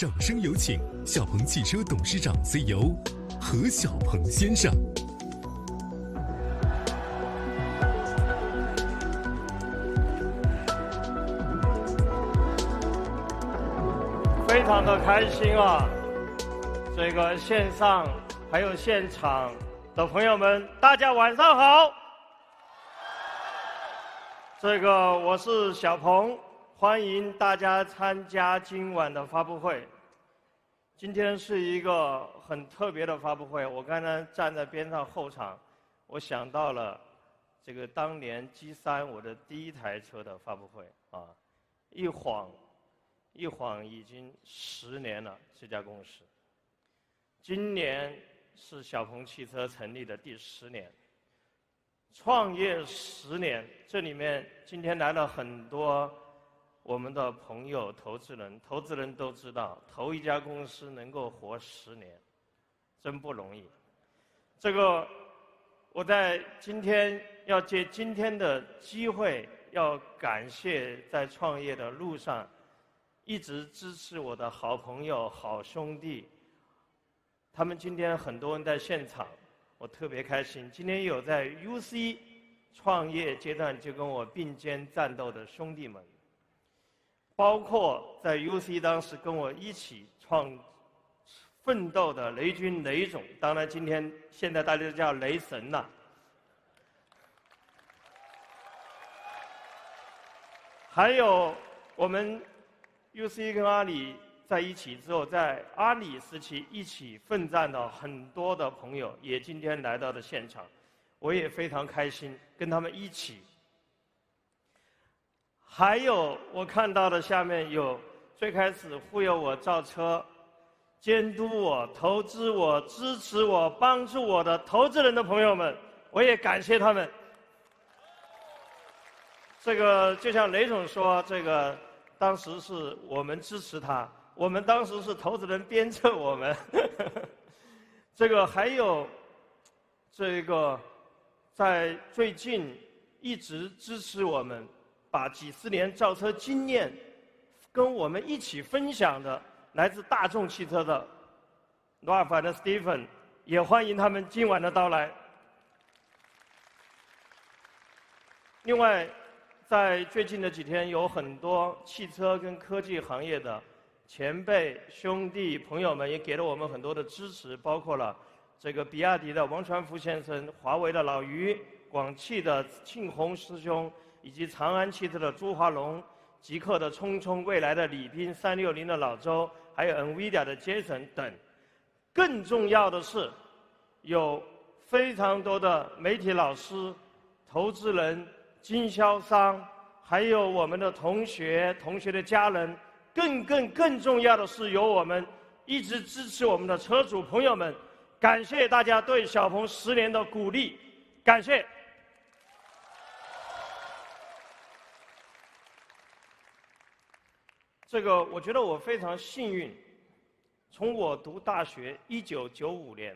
掌声有请小鹏汽车董事长 CEO 何小鹏先生。非常的开心啊！这个线上还有现场的朋友们，大家晚上好。我是小鹏，欢迎大家参加今晚的发布会。今天是一个很特别的发布会。我刚才站在边上候场，我想到了当年 G3 我的第一台车的发布会啊，一晃已经10年了，这家公司。今年是小鹏汽车成立的第10年，创业10年，这里面今天来了很多我们的朋友、投资人都知道，投一家公司能够活10年，真不容易。我在今天要借今天的机会，要感谢在创业的路上一直支持我的好朋友、好兄弟，他们今天很多人在现场，我特别开心。今天有在 UC 创业阶段就跟我并肩战斗的兄弟们，包括在 UC 当时跟我一起奋斗的雷军雷总，当然现在大家都叫雷神了。还有我们 UC 跟阿里在一起之后，在阿里时期一起奋战的很多的朋友，也今天来到了现场，我也非常开心跟他们一起。还有我看到的下面有最开始忽悠我造车、监督我、投资我、支持我、帮助我的投资人的朋友们，我也感谢他们。就像雷总说，当时是我们支持他，我们当时是投资人鞭策我们。还有在最近一直支持我们，把几十年造车经验跟我们一起分享的来自大众汽车的 Ralph和 Stephen， 也欢迎他们今晚的到来。另外，在最近的几天，有很多汽车跟科技行业的前辈、兄弟、朋友们也给了我们很多的支持，包括了比亚迪的王传福先生、华为的老于、广汽的庆红师兄，以及长安汽车的朱华龙、极客的聪聪、蔚来的李斌、360的老周，还有 NVIDIA 的 Jason 等。更重要的是，有非常多的媒体老师、投资人、经销商，还有我们的同学的家人，更重要的是有我们一直支持我们的车主朋友们，感谢大家对小鹏10年的鼓励，感谢。我觉得我非常幸运，从我读大学1995年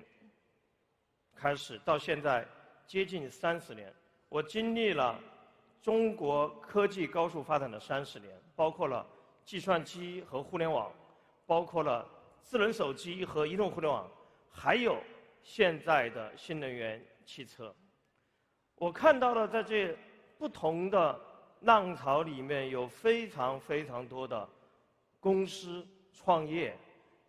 开始到现在接近30年，我经历了中国科技高速发展的30年，包括了计算机和互联网，包括了智能手机和移动互联网，还有现在的新能源汽车。我看到了在这不同的浪潮里面，有非常多的公司创业，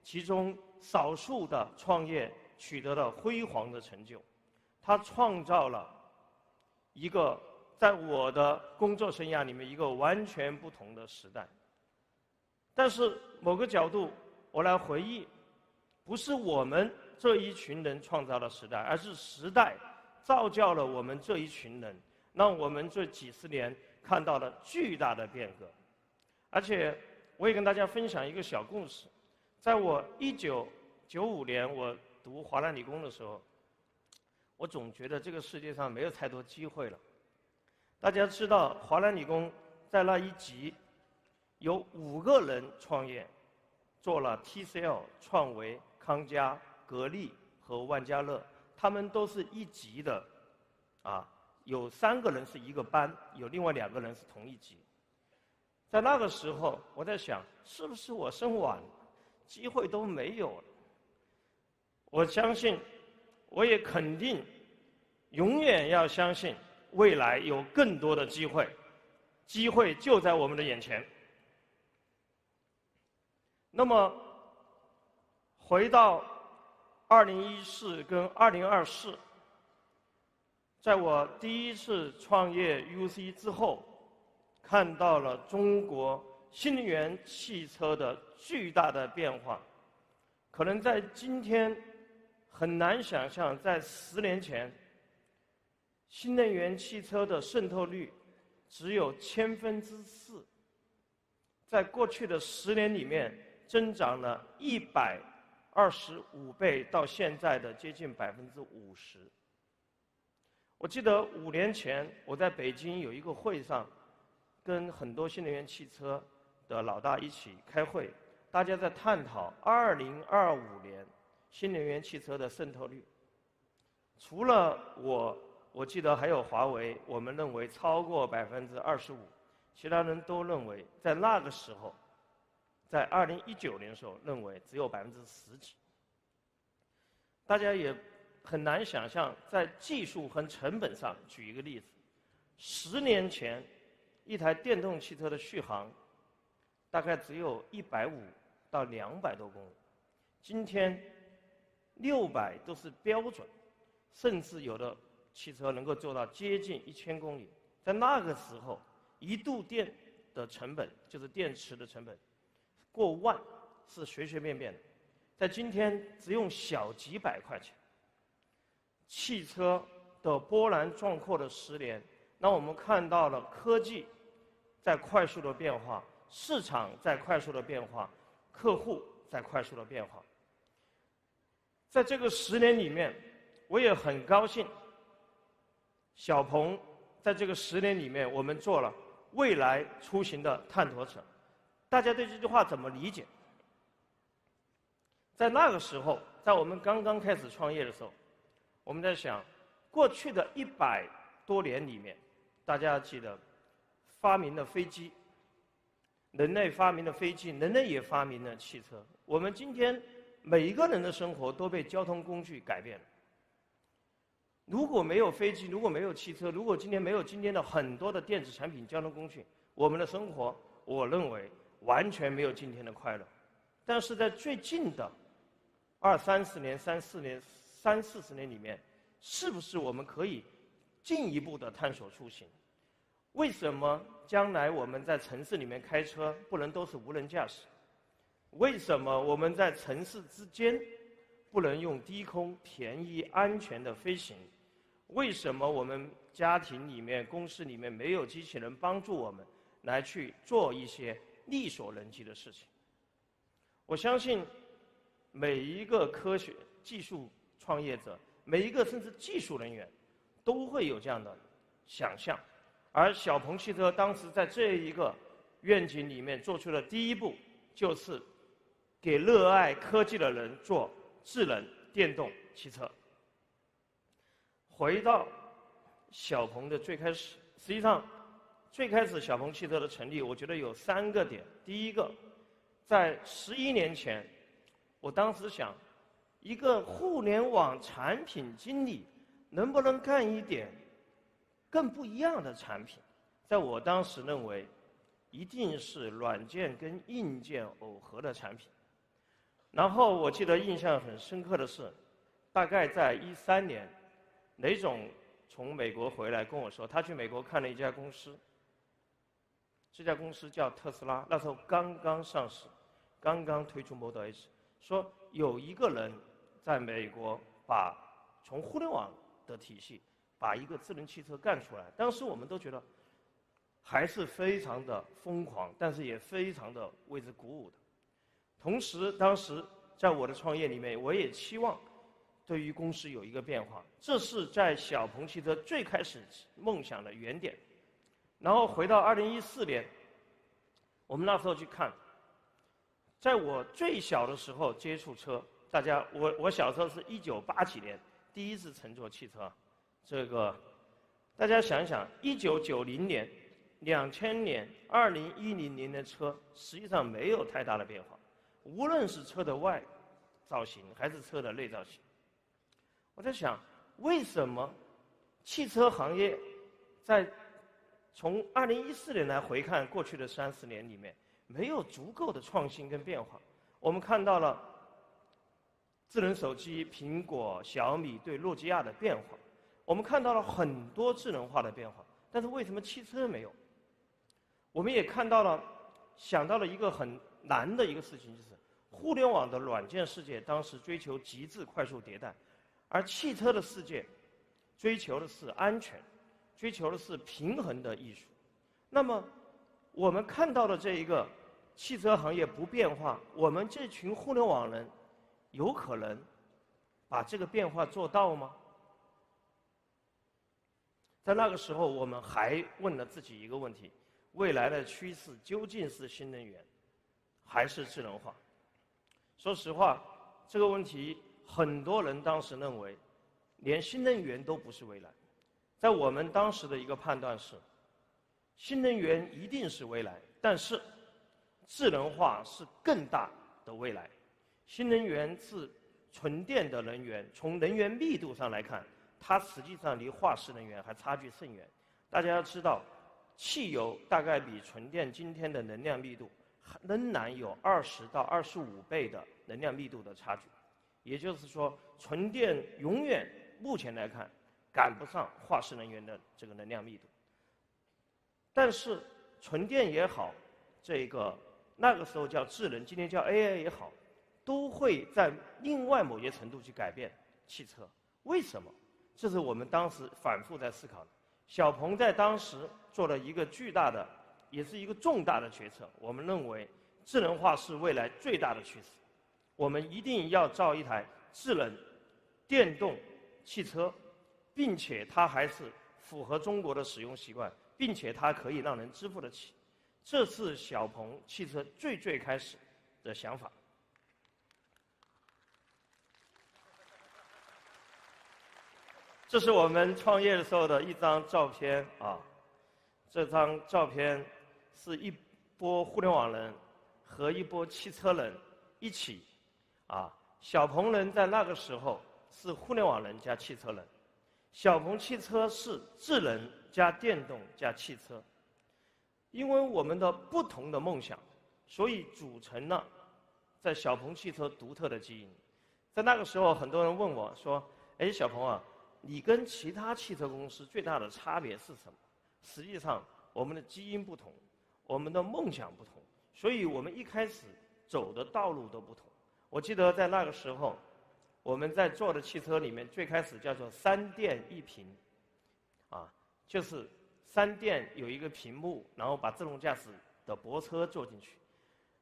其中少数的创业取得了辉煌的成就，它创造了一个在我的工作生涯里面一个完全不同的时代。但是某个角度我来回忆，不是我们这一群人创造了时代，而是时代造就了我们这一群人，让我们这几十年看到了巨大的变革。而且我也跟大家分享一个小故事，在我1995年我读华南理工的时候，我总觉得这个世界上没有太多机会了。大家知道华南理工在那一级有5个人创业，做了 TCL、创维、康佳、格力和万家乐，他们都是一级的，有3个人是一个班，有另外2个人是同一级。在那个时候，我在想，是不是我生晚了？机会都没有了。我相信，我也肯定，永远要相信未来有更多的机会，机会就在我们的眼前。那么，回到2014跟2024，在我第一次创业 UC 之后，看到了中国新能源汽车的巨大的变化。可能在今天很难想象，在10年前，新能源汽车的渗透率只有4%，在过去的10年里面增长了125倍，到现在的接近50%。我记得5年前我在北京有一个会上，跟很多新能源汽车的老大一起开会，大家在探讨2025年新能源汽车的渗透率。除了我记得还有华为，我们认为超过25%，其他人都认为在那个时候，在2019年的时候认为只有10%几。大家也很难想象，在技术和成本上，举一个例子，10年前，一台电动汽车的续航大概只有150到200多公里，今天600都是标准，甚至有的汽车能够做到接近1000公里。在那个时候，1度电的成本，就是电池的成本，过万是随随便便的。在今天只用小几百块钱。汽车的波澜壮阔的10年，让我们看到了科技在快速的变化，市场在快速的变化，客户在快速的变化。在这个10年里面，我也很高兴，小鹏在这个10年里面，我们做了未来出行的探索者。大家对这句话怎么理解？在那个时候，在我们刚刚开始创业的时候，我们在想，过去的100多年里面，大家记得发明了飞机，人类发明了飞机，人类也发明了汽车。我们今天每一个人的生活都被交通工具改变了。如果没有飞机，如果没有汽车，如果今天没有今天的很多的电子产品、交通工具，我们的生活，我认为完全没有今天的快乐。但是在最近的20-30年、30-40年里面，是不是我们可以进一步的探索出行？为什么将来我们在城市里面开车不能都是无人驾驶？为什么我们在城市之间不能用低空、便宜、安全的飞行？为什么我们家庭里面、公司里面没有机器人帮助我们来去做一些力所能及的事情？我相信每一个科学技术创业者，每一个甚至技术人员，都会有这样的想象。而小鹏汽车当时在这一个愿景里面做出的第一步，就是给热爱科技的人做智能电动汽车。回到小鹏的最开始，实际上最开始小鹏汽车的成立，我觉得有3个点。第一个，在11年前，我当时想，一个互联网产品经理能不能干一点更不一样的产品？在我当时认为，一定是软件跟硬件耦合的产品。然后我记得印象很深刻的是，大概在13年，雷总从美国回来跟我说，他去美国看了一家公司，这家公司叫特斯拉，那时候刚刚上市，刚刚推出 Model S， 说有一个人在美国从互联网的体系把一个智能汽车干出来。当时我们都觉得还是非常的疯狂，但是也非常的为之鼓舞的。同时，当时在我的创业里面，我也期望对于公司有一个变化，这是在小鹏汽车最开始梦想的原点。然后回到2014年，我们那时候去看，在我最小的时候接触车，我小时候是1980几年第一次乘坐汽车，这个大家想想，1990年、2000年、2010年的车实际上没有太大的变化。无论是车的外造型还是车的内造型。我在想，为什么汽车行业从2014年来回看过去的30年里面，没有足够的创新跟变化？我们看到了智能手机苹果、小米对诺基亚的变化，我们看到了很多智能化的变化，但是为什么汽车没有？我们也想到了一个很难的一个事情，就是互联网的软件世界当时追求极致快速迭代，而汽车的世界追求的是安全，追求的是平衡的艺术。那么我们看到的这一个汽车行业不变化，我们这群互联网人有可能把这个变化做到吗？在那个时候，我们还问了自己一个问题：未来的趋势究竟是新能源还是智能化？说实话，这个问题很多人当时认为连新能源都不是未来。在我们当时的一个判断是，新能源一定是未来，但是智能化是更大的未来。新能源是纯电的能源，从能源密度上来看，它实际上离化石能源还差距甚远。大家要知道，汽油大概比纯电今天的能量密度仍然有20到25倍的能量密度的差距。也就是说，纯电永远目前来看赶不上化石能源的这个能量密度。但是纯电也好，那个时候叫智能，今天叫 AI 也好，都会在另外某些程度去改变汽车。为什么？这是我们当时反复在思考的。小鹏在当时做了一个巨大的，也是一个重大的决策。我们认为智能化是未来最大的趋势，我们一定要造一台智能电动汽车，并且它还是符合中国的使用习惯，并且它可以让人支付得起。这是小鹏汽车最开始的想法。这是我们创业的时候的一张照片啊，这张照片是一波互联网人和一波汽车人一起啊。小鹏人在那个时候是互联网人加汽车人，小鹏汽车是智能加电动加汽车。因为我们的不同的梦想，所以组成了在小鹏汽车独特的基因。在那个时候，很多人问我说：“哎，小鹏啊，你跟其他汽车公司最大的差别是什么？”实际上，我们的基因不同，我们的梦想不同，所以我们一开始走的道路都不同。我记得在那个时候，我们在做的汽车里面，最开始叫做3电1屏，啊，就是3电有一个屏幕，然后把自动驾驶的泊车做进去。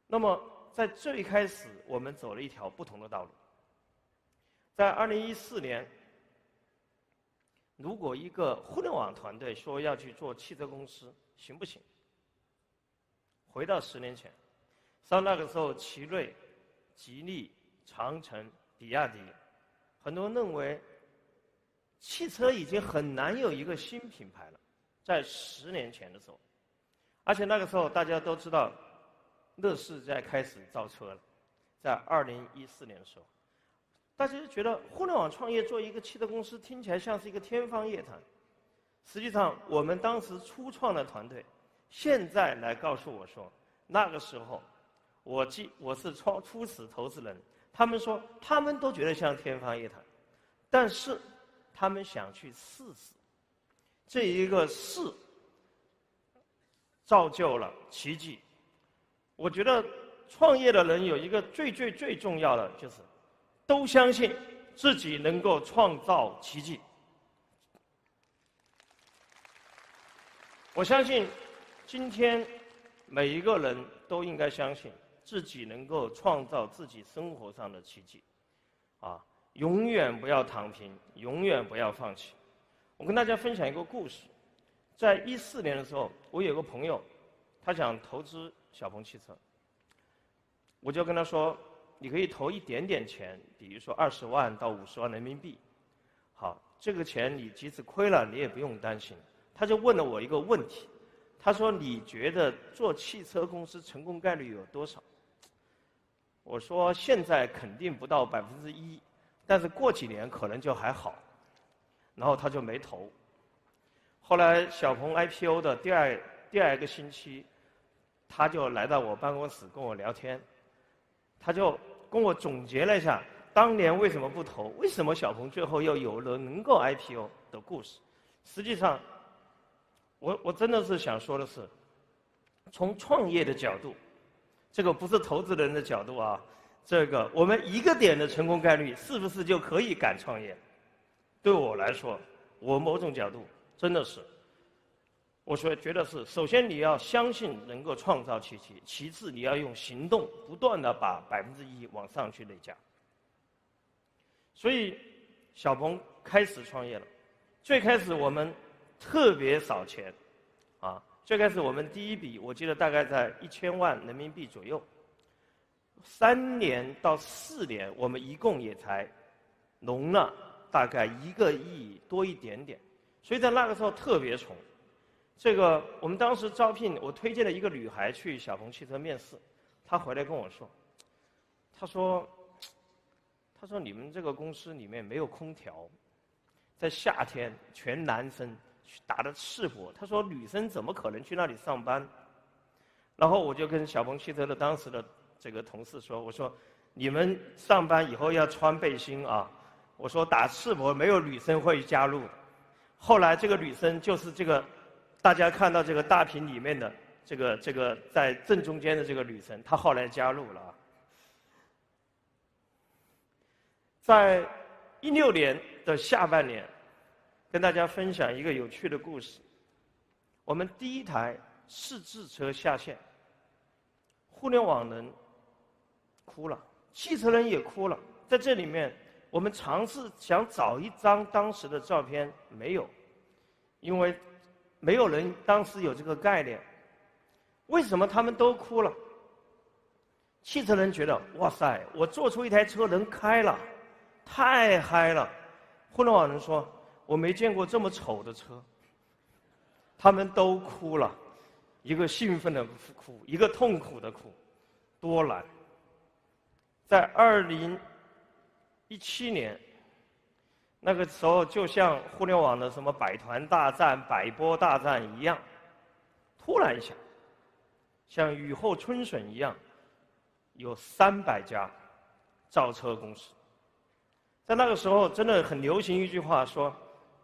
那么在最开始，我们走了一条不同的道路。在2014年，如果一个互联网团队说要去做汽车公司，行不行？回到10年前，到那个时候，奇瑞、吉利、长城、比亚迪，很多人认为汽车已经很难有一个新品牌了。在10年前的时候，而且那个时候大家都知道，乐视在开始造车了。在2014年的时候，大家就觉得互联网创业做一个汽车公司听起来像是一个天方夜谭。实际上，我们当时初创的团队，现在来告诉我说，那个时候我是初始投资人，他们说他们都觉得像天方夜谭，但是他们想去试试。这一个试造就了奇迹。我觉得创业的人有一个最重要的，就是都相信自己能够创造奇迹。我相信今天每一个人都应该相信自己能够创造自己生活上的奇迹，啊，永远不要躺平，永远不要放弃。我跟大家分享一个故事。在14年的时候，我有个朋友，他想投资小鹏汽车，我就跟他说，你可以投一点点钱，比如说20万到50万人民币。好，这个钱你即使亏了，你也不用担心。他就问了我一个问题，他说：“你觉得做汽车公司成功概率有多少？”我说现在肯定不到1%，但是过几年可能就还好。然后他就没投。后来小鹏 IPO 的第二个星期，他就来到我办公室跟我聊天，他就跟我总结了一下当年为什么不投，为什么小鹏最后又有了能够 IPO 的故事。实际上，我真的是想说的是，从创业的角度，这个不是投资人的角度啊，这个我们1个点的成功概率是不是就可以敢创业？对我来说，我某种角度真的是，我觉得是，首先你要相信能够创造奇迹，其次你要用行动不断的把1%往上去累加。所以小鹏开始创业了，最开始我们特别少钱，啊，最开始我们第一笔我记得大概在1000万人民币左右，3年到4年我们一共也才融了大概1个亿多一点点，所以在那个时候特别穷。这个我们当时招聘，我推荐了一个女孩去小鹏汽车面试，她回来跟我说，她说你们这个公司里面没有空调，在夏天全男生打着赤膊，她说女生怎么可能去那里上班？然后我就跟小鹏汽车的当时的这个同事说，我说你们上班以后要穿背心啊，我说打赤膊没有女生会加入的。后来这个女生就是这个大家看到这个大屏里面的这个在正中间的这个女生，她后来加入了啊。在16年的下半年，跟大家分享一个有趣的故事。我们第一台试制车下线，互联网人哭了，汽车人也哭了。在这里面，我们尝试想找一张当时的照片，没有，因为没有人当时有这个概念。为什么他们都哭了？汽车人觉得，哇塞，我做出一台车能开了，太嗨了。互联网人说，我没见过这么丑的车。他们都哭了，一个兴奋的哭，一个痛苦的哭，多难。在2017年，那个时候就像互联网的什么百团大战、百波大战一样，突然一下，像雨后春笋一样，有300家造车公司。在那个时候，真的很流行一句话说，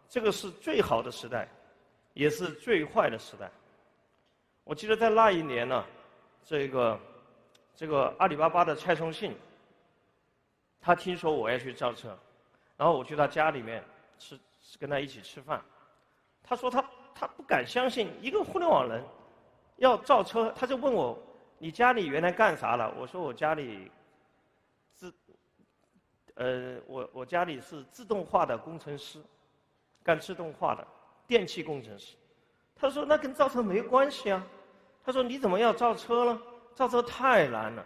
这个是最好的时代，也是最坏的时代。我记得在那一年呢，这个阿里巴巴的蔡崇信，他听说我要去造车，然后我去他家里面跟他一起吃饭。他说他不敢相信一个互联网人要造车，他就问我，你家里原来干啥了？我说我家里我家里是自动化的工程师，干自动化的电气工程师。他说那跟造车没关系啊。他说你怎么要造车呢？造车太难了。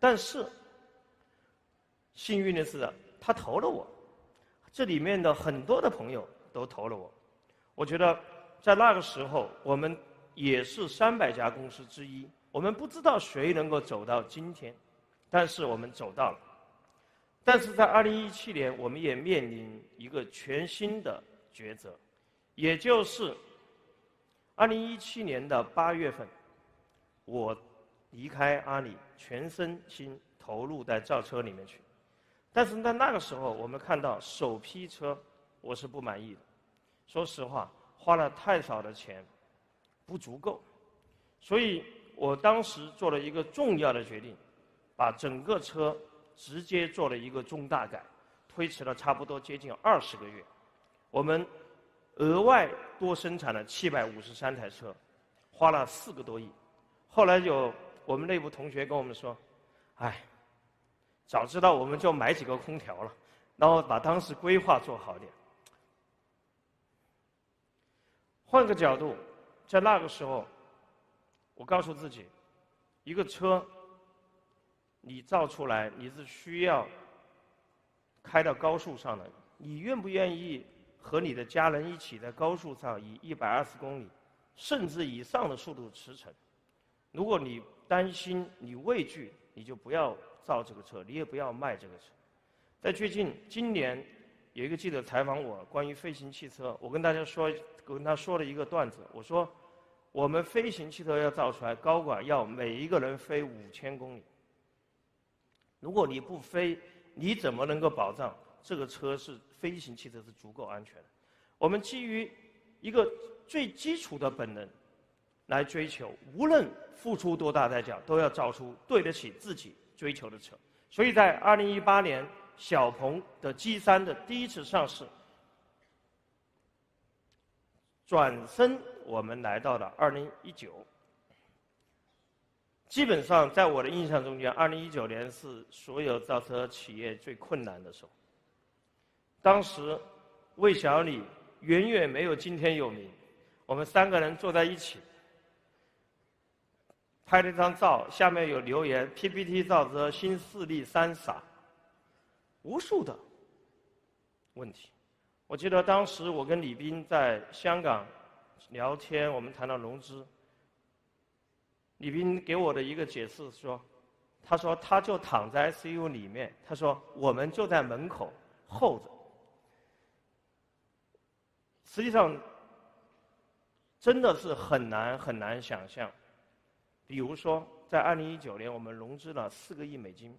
但是幸运的是，他投了我，这里面的很多的朋友都投了我。我觉得在那个时候，我们也是300家公司之一。我们不知道谁能够走到今天，但是我们走到了。但是在2017年，我们也面临一个全新的抉择，也就是2017年的8月份，我离开阿里，全身心投入在造车里面去。但是在那个时候，我们看到首批车，我是不满意的。说实话，花了太少的钱，不足够。所以我当时做了一个重要的决定，把整个车直接做了一个重大改，推迟了差不多接近20个月。我们额外多生产了753台车，花了4个多亿。后来有我们内部同学跟我们说，哎，早知道我们就买几个空调了，然后把当时规划做好点。换个角度，在那个时候，我告诉自己，一个车你造出来，你是需要开到高速上的，你愿不愿意和你的家人一起在高速上以120公里甚至以上的速度驰骋？如果你担心、你畏惧，你就不要造这个车，你也不要卖这个车。在今年有一个记者采访我关于飞行汽车，我跟他说了一个段子，我说我们飞行汽车要造出来，高管要每一个人飞5000公里。如果你不飞，你怎么能够保障这个飞行汽车是足够安全的？我们基于一个最基础的本能来追求，无论付出多大代价，都要造出对得起自己追求的车。所以在2018年，小鹏的 G3 的第一次上市，转身我们来到了2019。基本上在我的印象中间，2019年是所有造车企业最困难的时候。当时魏小李远远没有今天有名，我们3个人坐在一起，拍了一张照，下面有留言 ：PPT 造车新势力3傻，无数的问题。我记得当时我跟李斌在香港聊天，我们谈到融资。李斌给我的一个解释说，他说他就躺在 ICU 里面，他说我们就在门口候着。实际上，真的是很难想象。比如说，在2019年，我们融资了4个亿美金，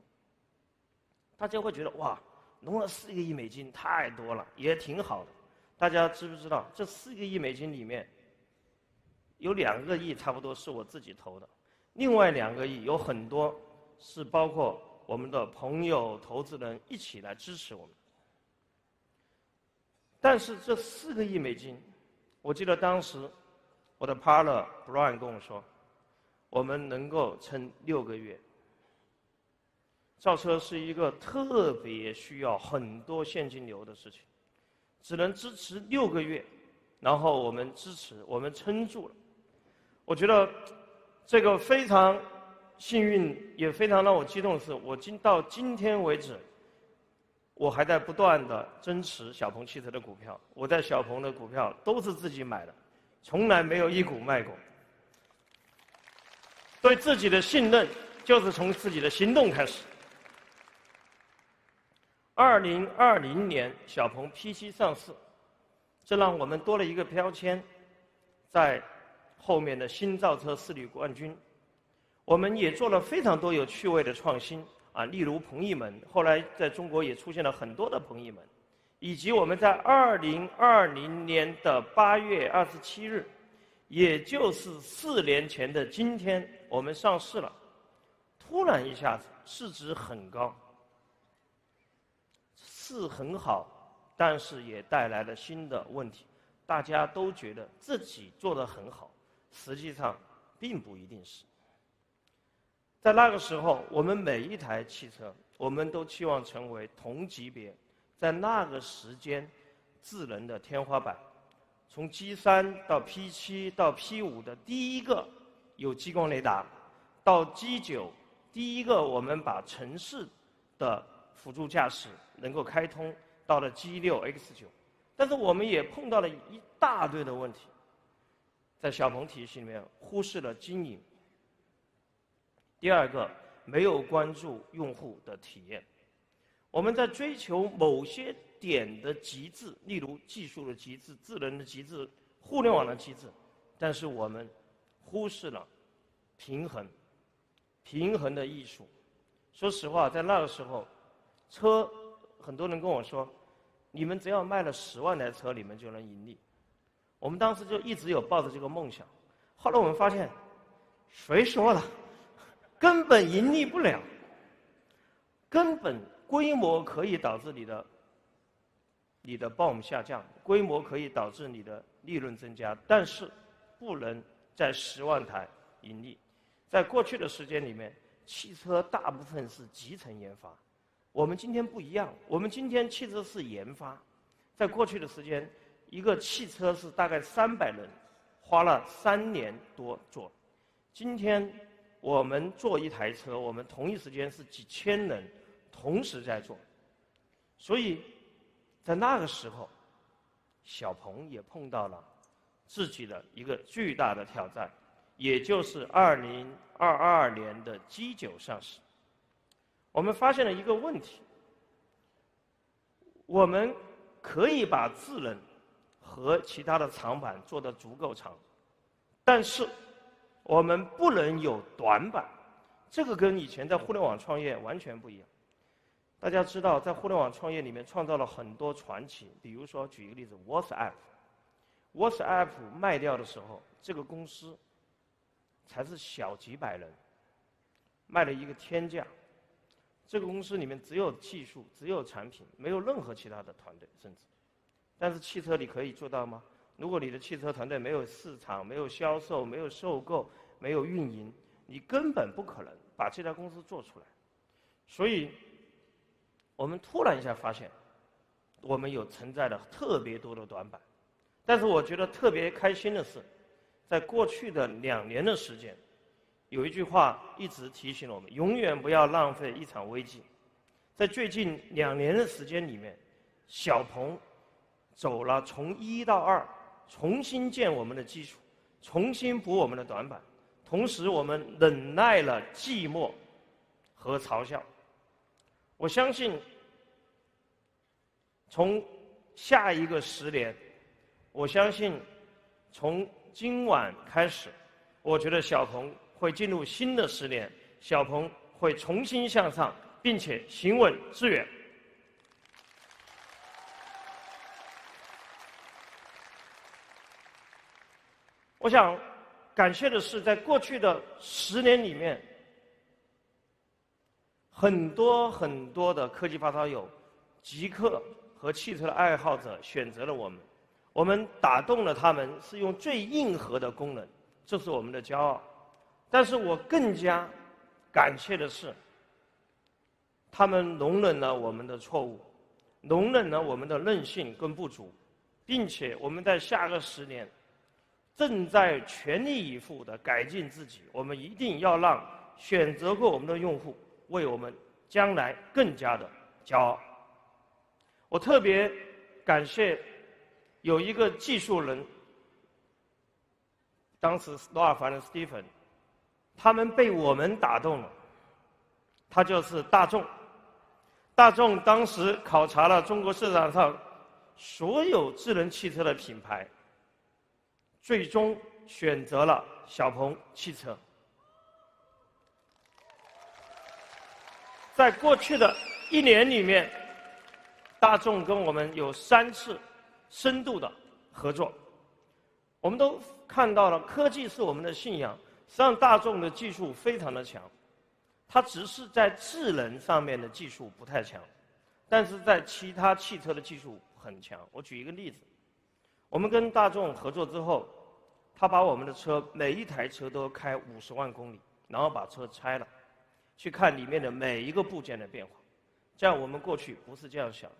大家会觉得哇，融了4个亿美金太多了，也挺好的。大家知不知道，这4个亿美金里面，有2个亿差不多是我自己投的，另外2个亿有很多是包括我们的朋友、投资人一起来支持我们。但是这4个亿美金，我记得当时我的 partner Brian 跟我说，我们能够撑6个月。造车是一个特别需要很多现金流的事情，只能支持6个月，然后我们撑住了。我觉得这个非常幸运，也非常让我激动的是，到今天为止，我还在不断的增持小鹏汽车的股票。我在小鹏的股票都是自己买的，从来没有一股卖过。对自己的信任就是从自己的行动开始。2020年，小鹏 P7 上市，这让我们多了一个标签，在后面的新造车势力冠军。我们也做了非常多有趣味的创新啊，例如朋友们，后来在中国也出现了很多的朋友们，以及我们在2020年的8月27日，也就是4年前的今天，我们上市了。突然一下子市值很高，是很好，但是也带来了新的问题。大家都觉得自己做得很好，实际上并不一定是。在那个时候，我们每一台汽车，我们都期望成为同级别，在那个时间智能的天花板。从 G3 到 P7 到 P5 的第一个有激光雷达，到 G9 第一个我们把城市的辅助驾驶能够开通，到了 G6、X9。但是我们也碰到了一大堆的问题，在小鹏体系里面忽视了经营。第二个，没有关注用户的体验。我们在追求某些点的极致，例如技术的极致、智能的极致、互联网的极致，但是我们忽视了平衡的艺术。说实话，在那个时候，很多人跟我说，你们只要卖了10万台车，你们就能盈利。我们当时就一直有抱着这个梦想。后来我们发现，谁说的？根本盈利不了，根本规模可以导致你的 BOM 下降，规模可以导致你的利润增加，但是不能在10万台盈利。在过去的时间里面，汽车大部分是集成研发，我们今天不一样，我们今天汽车是研发。在过去的时间，一个汽车是大概300人，花了3年多做。今天我们做一台车，我们同一时间是几千人同时在做。所以在那个时候，小鹏也碰到了自己的一个巨大的挑战，也就是2022年的 G9 上市。我们发现了一个问题：我们可以把智能和其他的长板做得足够长，但是我们不能有短板。这个跟以前在互联网创业完全不一样。大家知道，在互联网创业里面创造了很多传奇，比如说举一个例子 ，WhatsApp 卖掉的时候，这个公司才是小几百人，卖了一个天价。这个公司里面只有技术，只有产品，没有任何其他的团队，甚至。但是汽车你可以做到吗？如果你的汽车团队没有市场、没有销售、没有收购、没有运营，你根本不可能把这家公司做出来。所以，我们突然一下发现，我们有存在的特别多的短板。但是我觉得特别开心的是，在过去的2年的时间，有一句话一直提醒了我们：永远不要浪费一场危机。在最近2年的时间里面，小鹏走了从1到2，重新建我们的基础，重新补我们的短板，同时我们忍耐了寂寞和嘲笑。我相信，从下一个10年，我相信从今晚开始，我觉得小鹏会进入新的10年，小鹏会重新向上，并且行稳致远。我想感谢的是，在过去的10年里面，很多的科技发烧友、极客和汽车的爱好者选择了我们，我们打动了他们，是用最硬核的功能，这是我们的骄傲。但是我更加感谢的是，他们容忍了我们的错误，容忍了我们的任性跟不足，并且我们在下个10年正在全力以赴地改进自己。我们一定要让选择过我们的用户为我们将来更加的骄傲。我特别感谢有一个技术人，当时罗尔凡和 Stephen， 他们被我们打动了。他就是大众。大众当时考察了中国市场上所有智能汽车的品牌，最终选择了小鹏汽车。在过去的1年里面，大众跟我们有3次深度的合作。我们都看到了，科技是我们的信仰。实际上，大众的技术非常的强，它只是在智能上面的技术不太强，但是在其他汽车的技术很强。我举一个例子，我们跟大众合作之后，他把我们的车每一台车都开50万公里，然后把车拆了，去看里面的每一个部件的变化。这样我们过去不是这样想的。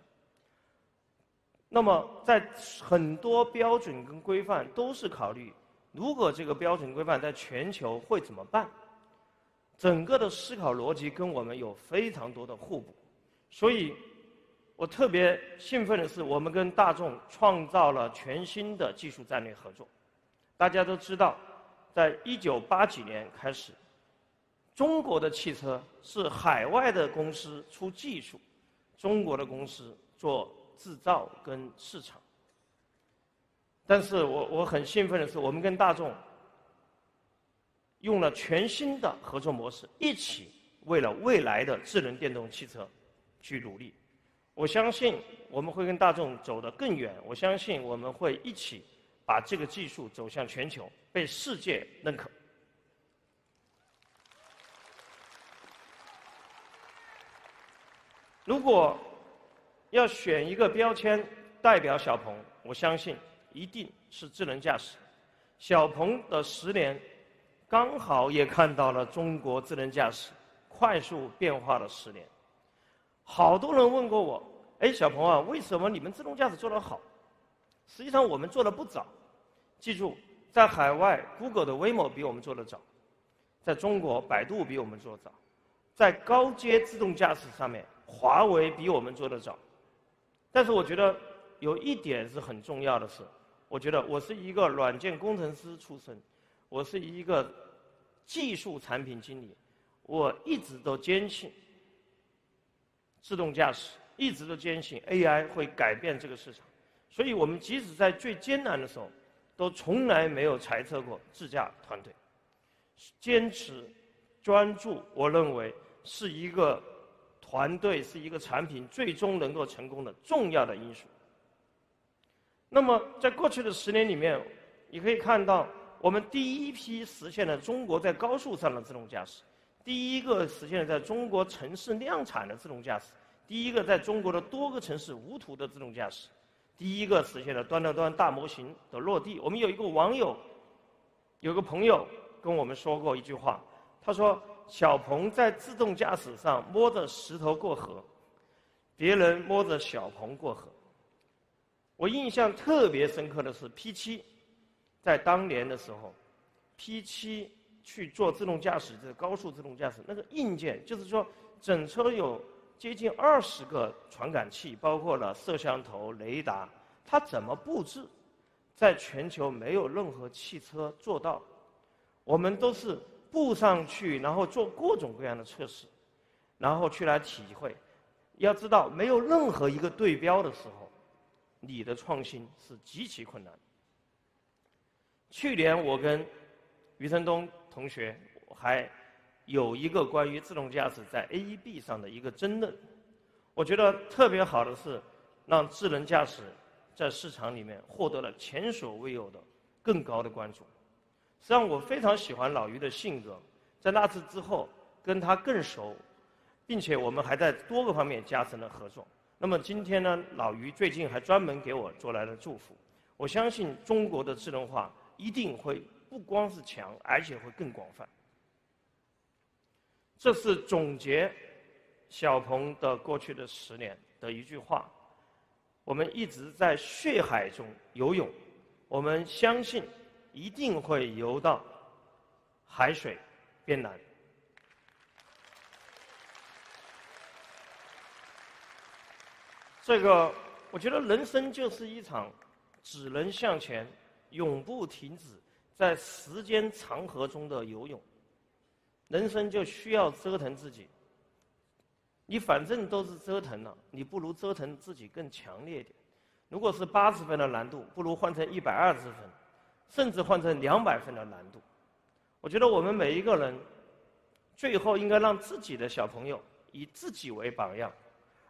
那么在很多标准跟规范都是考虑，如果这个标准规范在全球会怎么办？整个的思考逻辑跟我们有非常多的互补。所以我特别兴奋的是，我们跟大众创造了全新的技术战略合作。大家都知道，在1980几年开始，中国的汽车是海外的公司出技术，中国的公司做制造跟市场。但是我很兴奋的是，我们跟大众用了全新的合作模式，一起为了未来的智能电动汽车去努力。我相信我们会跟大众走得更远，我相信我们会一起把这个技术走向全球，被世界认可。如果要选一个标签代表小鹏，我相信一定是智能驾驶。小鹏的10年刚好也看到了中国智能驾驶快速变化的10年。好多人问过我，哎，小鹏啊，为什么你们自动驾驶做得好？实际上我们做得不早。记住，在海外 Google 的 Waymo 比我们做得早，在中国百度比我们做得早，在高阶自动驾驶上面华为比我们做得早。但是我觉得有一点是很重要的是，我觉得我是一个软件工程师出身，我是一个技术产品经理，我一直都坚信自动驾驶，一直都坚信 AI 会改变这个市场，所以我们即使在最艰难的时候，都从来没有裁撤过自驾团队。坚持、专注，我认为是一个团队、是一个产品最终能够成功的重要的因素。那么，在过去的10年里面，你可以看到，我们第一批实现了中国在高速上的自动驾驶，第一个实现了在中国城市量产的自动驾驶，第一个在中国的多个城市无图的自动驾驶，第一个实现了端到端大模型的落地。我们有一个网友，有个朋友跟我们说过一句话，他说：“小鹏在自动驾驶上摸着石头过河，别人摸着小鹏过河。”我印象特别深刻的是 P7， 在当年的时候 ，P7 去做自动驾驶，这个高速自动驾驶，那个硬件就是说，整车有接近20个传感器，包括了摄像头、雷达，它怎么布置，在全球没有任何汽车做到。我们都是布上去，然后做各种各样的测试，然后去来体会。要知道，没有任何一个对标的时候，你的创新是极其困难。去年我跟余承东同学还有一个关于自动驾驶在 AEB 上的一个争论，我觉得特别好的是，让智能驾驶在市场里面获得了前所未有的更高的关注。实际上，我非常喜欢老余的性格，在那次之后跟他更熟，并且我们还在多个方面加深了合作。那么今天呢，老余最近还专门给我做来了祝福。我相信中国的智能化一定会不光是强，而且会更广泛。这是总结小鹏的过去的10年的一句话：我们一直在血海中游泳，我们相信一定会游到海水变蓝。这个，我觉得人生就是一场只能向前，永不停止，在时间长河中的游泳。人生就需要折腾自己。你反正都是折腾了，你不如折腾自己更强烈一点。如果是80分的难度，不如换成120分，甚至换成200分的难度。我觉得我们每一个人，最后应该让自己的小朋友以自己为榜样，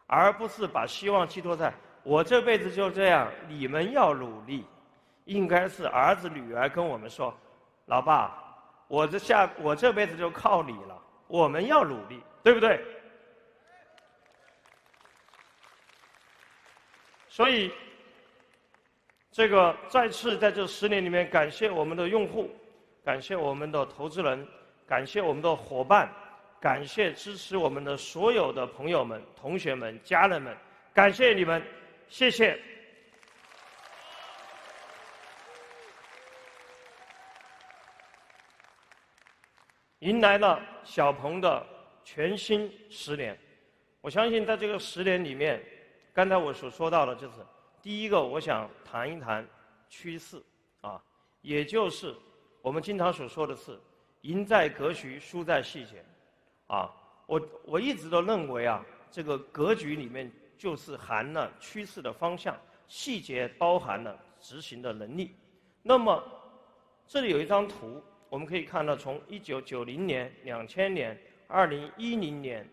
而不是把希望寄托在我这辈子就这样，你们要努力。应该是儿子女儿跟我们说：“老爸，我这辈子就靠你了，我们要努力，对不对？”所以，这个再次在这10年里面，感谢我们的用户，感谢我们的投资人，感谢我们的伙伴，感谢支持我们的所有的朋友们、同学们、家人们，感谢你们，谢谢。迎来了小鹏的全新10年，我相信在这个10年里面，刚才我所说到的就是，第一个，我想谈一谈趋势啊，也就是我们经常所说的是赢在格局，输在细节啊。我一直都认为啊，这个格局里面就是含了趋势的方向，细节包含了执行的能力。那么这里有一张图，我们可以看到，从1990年、2000年、2010年、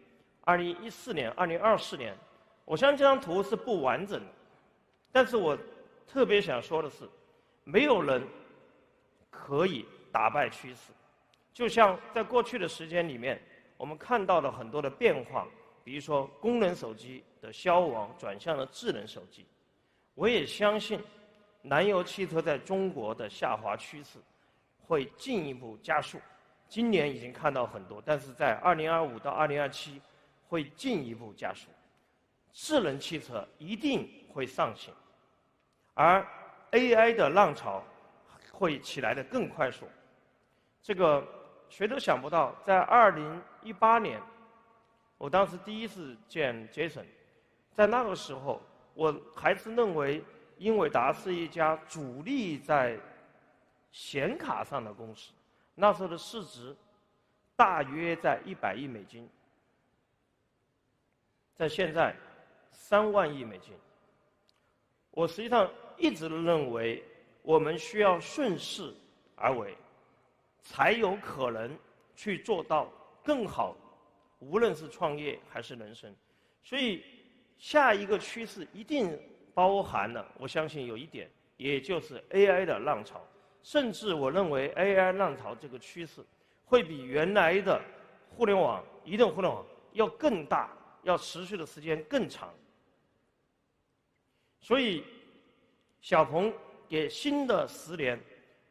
2014年、2024年，我相信这张图是不完整的，但是我特别想说的是，没有人可以打败趋势。就像在过去的时间里面，我们看到了很多的变化，比如说功能手机的消亡转向了智能手机。我也相信，燃油汽车在中国的下滑趋势会进一步加速。今年已经看到很多，但是在2025到2027会进一步加速。智能汽车一定会上行，而 AI 的浪潮会起来得更快速。这个谁都想不到，在2018年，我当时第一次见 Jason， 在那个时候，我还是认为英伟达是一家主力在显卡上的公司，那时候的市值大约在100亿美金。在现在3万亿美金。我实际上一直认为，我们需要顺势而为，才有可能去做到更好，无论是创业还是人生。所以，下一个趋势一定包含了，我相信有一点，也就是 AI 的浪潮。甚至我认为 AI 浪潮这个趋势会比原来的互联网、移动互联网要更大，要持续的时间更长。所以，小鹏给新的10年，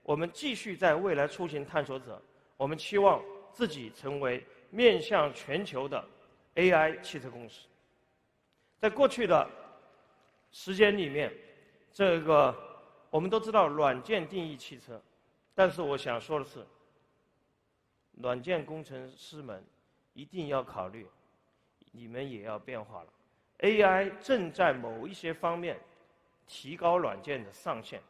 我们继续在未来出行探索者，我们期望自己成为面向全球的 AI 汽车公司。在过去的时间里面，我们都知道软件定义汽车，但是我想说的是，软件工程师们一定要考虑，你们也要变化了。AI 正在某一些方面提高软件的上限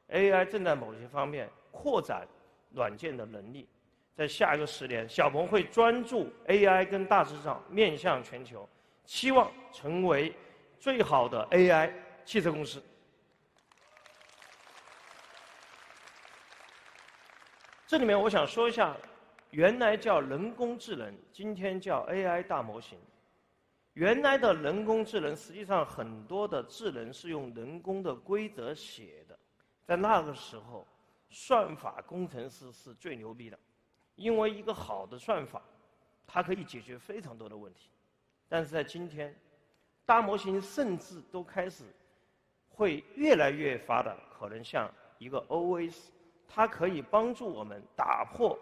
，AI 正在某些方面扩展软件的能力。在下一个10年，小鹏会专注 AI 跟大智障，面向全球，期望成为最好的 AI 汽车公司。这里面我想说一下，原来叫人工智能，今天叫 AI 大模型。原来的人工智能，实际上很多的智能是用人工的规则写的，在那个时候，算法工程师是最牛逼的，因为一个好的算法，它可以解决非常多的问题。但是在今天，大模型甚至都开始会越来越发展，可能像一个 OS。它可以帮助我们打破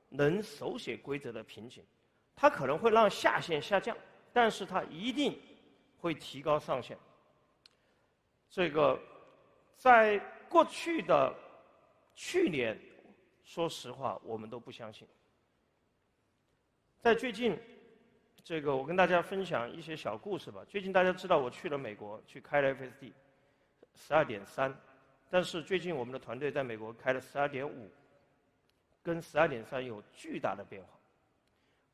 人手写规则的瓶颈，它可能会让下限下降，但是它一定会提高上限。在过去的去年，说实话我们都不相信。在最近，我跟大家分享一些小故事吧。最近大家知道我去了美国，去开了 FSD 12.3。但是最近我们的团队在美国开了12.5，跟12.3有巨大的变化。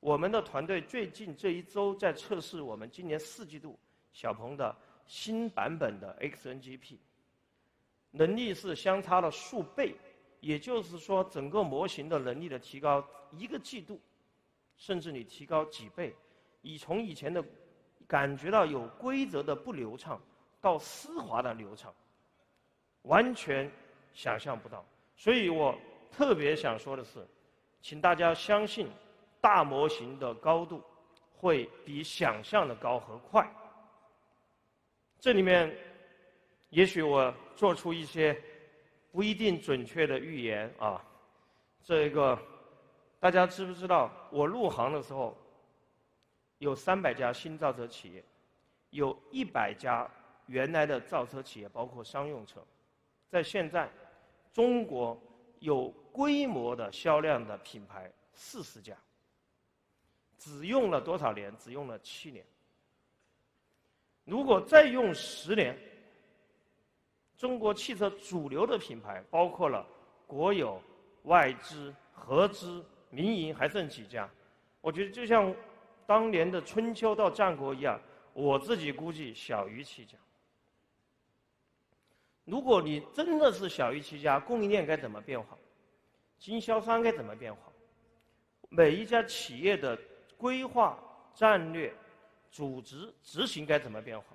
我们的团队最近这一周在测试我们今年4季度小鹏的新版本的 XNGP， 能力是相差了数倍，也就是说整个模型的能力的提高1个季度，甚至你提高几倍，从以前的感觉到有规则的不流畅到丝滑的流畅。完全想象不到，所以我特别想说的是，请大家相信，大模型的高度会比想象的高和快。这里面，也许我做出一些不一定准确的预言啊。大家知不知道？我入行的时候，有300家新造车企业，有100家原来的造车企业，包括商用车。在现在，中国有规模的销量的品牌40家，只用了多少年？只用了7年。如果再用10年，中国汽车主流的品牌，包括了国有、外资、合资、民营，还剩几家？我觉得就像当年的春秋到战国一样，我自己估计小于7家。如果你真的是小于7家，供应链该怎么变化？经销商该怎么变化？每一家企业的规划、战略、组织、执行该怎么变化？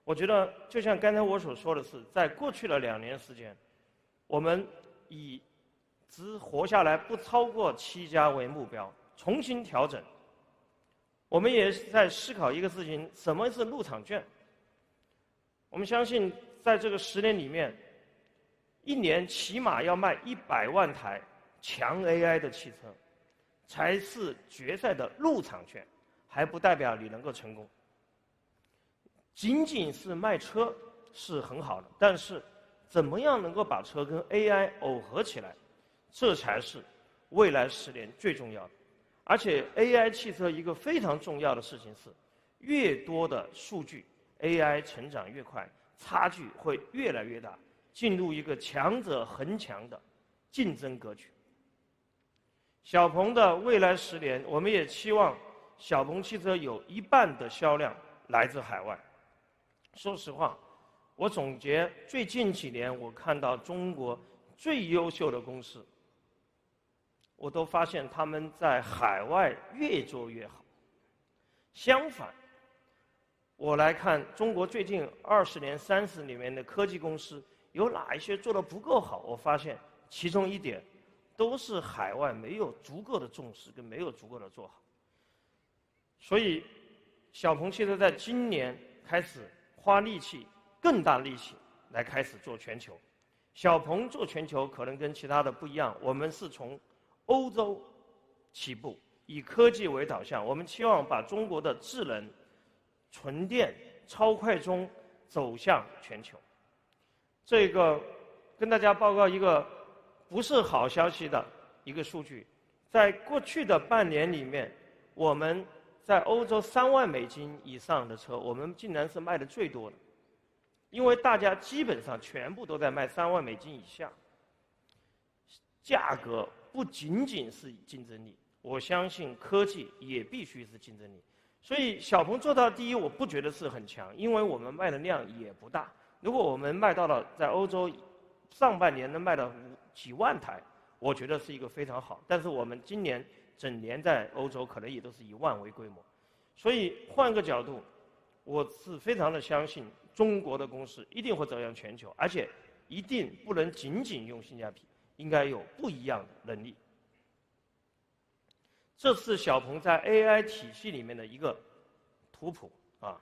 我觉得就像刚才我所说的是，在过去的2年时间，我们以只活下来不超过7家为目标，重新调整。我们也在思考一个事情：什么是入场券？我们相信，在这个10年里面，1年起码要卖100万台强 AI 的汽车，才是决赛的入场券，还不代表你能够成功。仅仅是卖车是很好的，但是怎么样能够把车跟 AI 耦合起来，这才是未来10年最重要的。而且 AI 汽车一个非常重要的事情是，越多的数据 AI 成长越快，差距会越来越大，进入一个强者恒强的竞争格局。小鹏的未来10年，我们也期望小鹏汽车有1半的销量来自海外。说实话，我总结最近几年我看到中国最优秀的公司，我都发现他们在海外越做越好。相反，我来看中国最近20年、30年里面的科技公司有哪一些做得不够好，我发现其中一点都是海外没有足够的重视跟没有足够的做好。所以小鹏汽车在今年开始花力气，更大力气来开始做全球。小鹏做全球可能跟其他的不一样，我们是从欧洲起步，以科技为导向，我们期望把中国的智能、纯电、超快充走向全球。这个跟大家报告一个不是好消息的一个数据，在过去的半年里面，我们在欧洲3万美金以上的车，我们竟然是卖的最多的，因为大家基本上全部都在卖3万美金以下，价格不仅仅是竞争力，我相信科技也必须是竞争力。所以小鹏做到第一，我不觉得是很强，因为我们卖的量也不大。如果我们卖到了在欧洲上半年能卖到几万台，我觉得是一个非常好。但是我们今年整年在欧洲可能也都是以万为规模。所以换个角度，我是非常的相信中国的公司一定会走向全球，而且一定不能仅仅用性价比，应该有不一样的能力。这是小鹏在 AI 体系里面的一个图谱啊。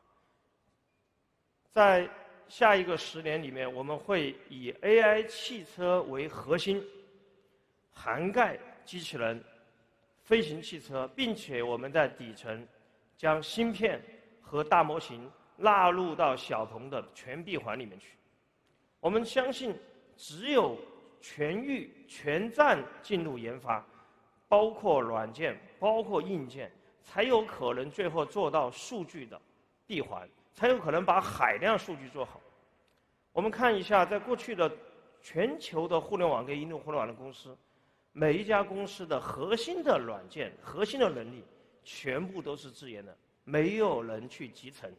在下一个10年里面，我们会以 AI 汽车为核心，涵盖机器人、飞行汽车，并且我们在底层将芯片和大模型纳入到小鹏的全闭环里面去。我们相信，只有全域全站进入研发，包括软件、包括硬件，才有可能最后做到数据的闭环，才有可能把海量数据做好。我们看一下，在过去的全球的互联网跟移动互联网的公司，每一家公司的核心的软件、核心的能力，全部都是自研的，没有人去集成。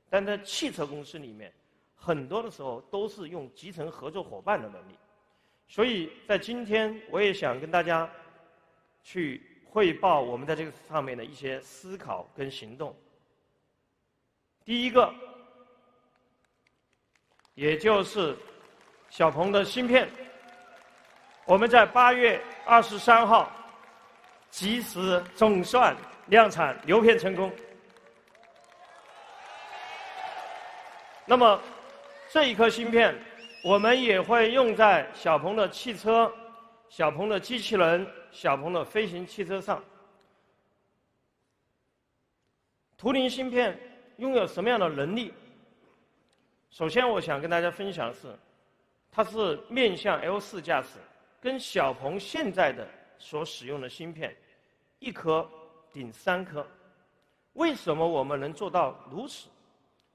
但在汽车公司里面，很多的时候都是用集成合作伙伴的能力。所以在今天，我也想跟大家去汇报我们在这个上面的一些思考跟行动。第一个，也就是小鹏的芯片，我们在8月23号及时总算量产流片成功。那么这一颗芯片，我们也会用在小鹏的汽车、小鹏的机器人、小鹏的飞行汽车上。图灵芯片拥有什么样的能力？首先，我想跟大家分享的是，它是面向 L4 驾驶，跟小鹏现在的所使用的芯片，1颗顶3颗。为什么我们能做到如此？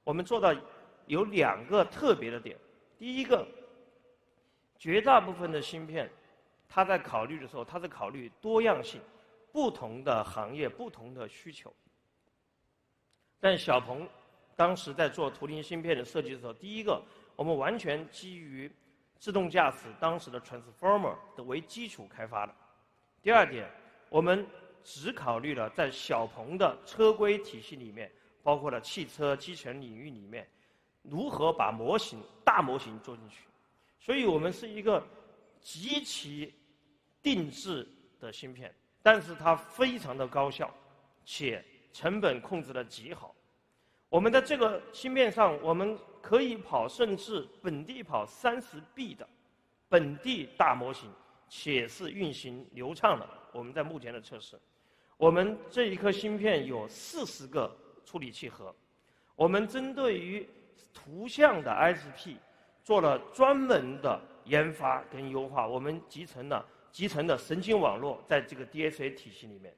我们做到有2个特别的点。第一个，绝大部分的芯片，它在考虑的时候，它是考虑多样性，不同的行业、不同的需求。但小鹏当时在做图灵芯片的设计的时候，第一个，我们完全基于自动驾驶当时的 Transformer 的为基础开发的。第二点，我们只考虑了在小鹏的车规体系里面，包括了汽车、机器人领域里面，如何把模型、大模型做进去。所以我们是一个极其定制的芯片，但是它非常的高效，且成本控制得极好。我们在这个芯片上，我们可以跑甚至本地跑30B 的本地大模型，且是运行流畅的。我们在目前的测试，我们这一颗芯片有40个处理器核，我们针对于图像的 ISP 做了专门的研发跟优化，我们集成的神经网络在这个 DSA 体系里面，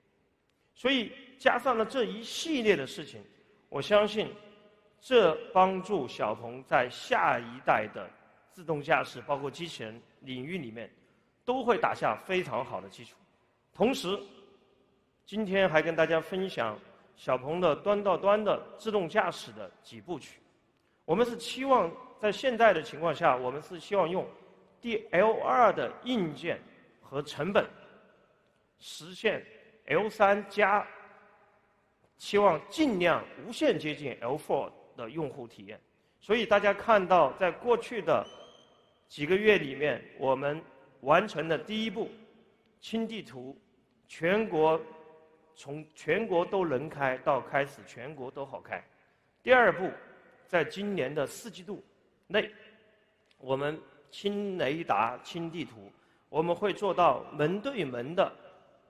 所以加上了这一系列的事情，我相信这帮助小鹏在下一代的自动驾驶，包括机器人领域里面，都会打下非常好的基础。同时，今天还跟大家分享小鹏的端到端的自动驾驶的几部曲。我们是期望在现在的情况下，我们是希望用第 L2 的硬件和成本实现 L3 加，期望尽量无限接近 L4 的用户体验。所以大家看到，在过去的几个月里面，我们完成的第一步轻地图，从全国都能开到开始全国都好开。第二步，在今年的4季度内，我们轻雷达、轻地图，我们会做到门对门的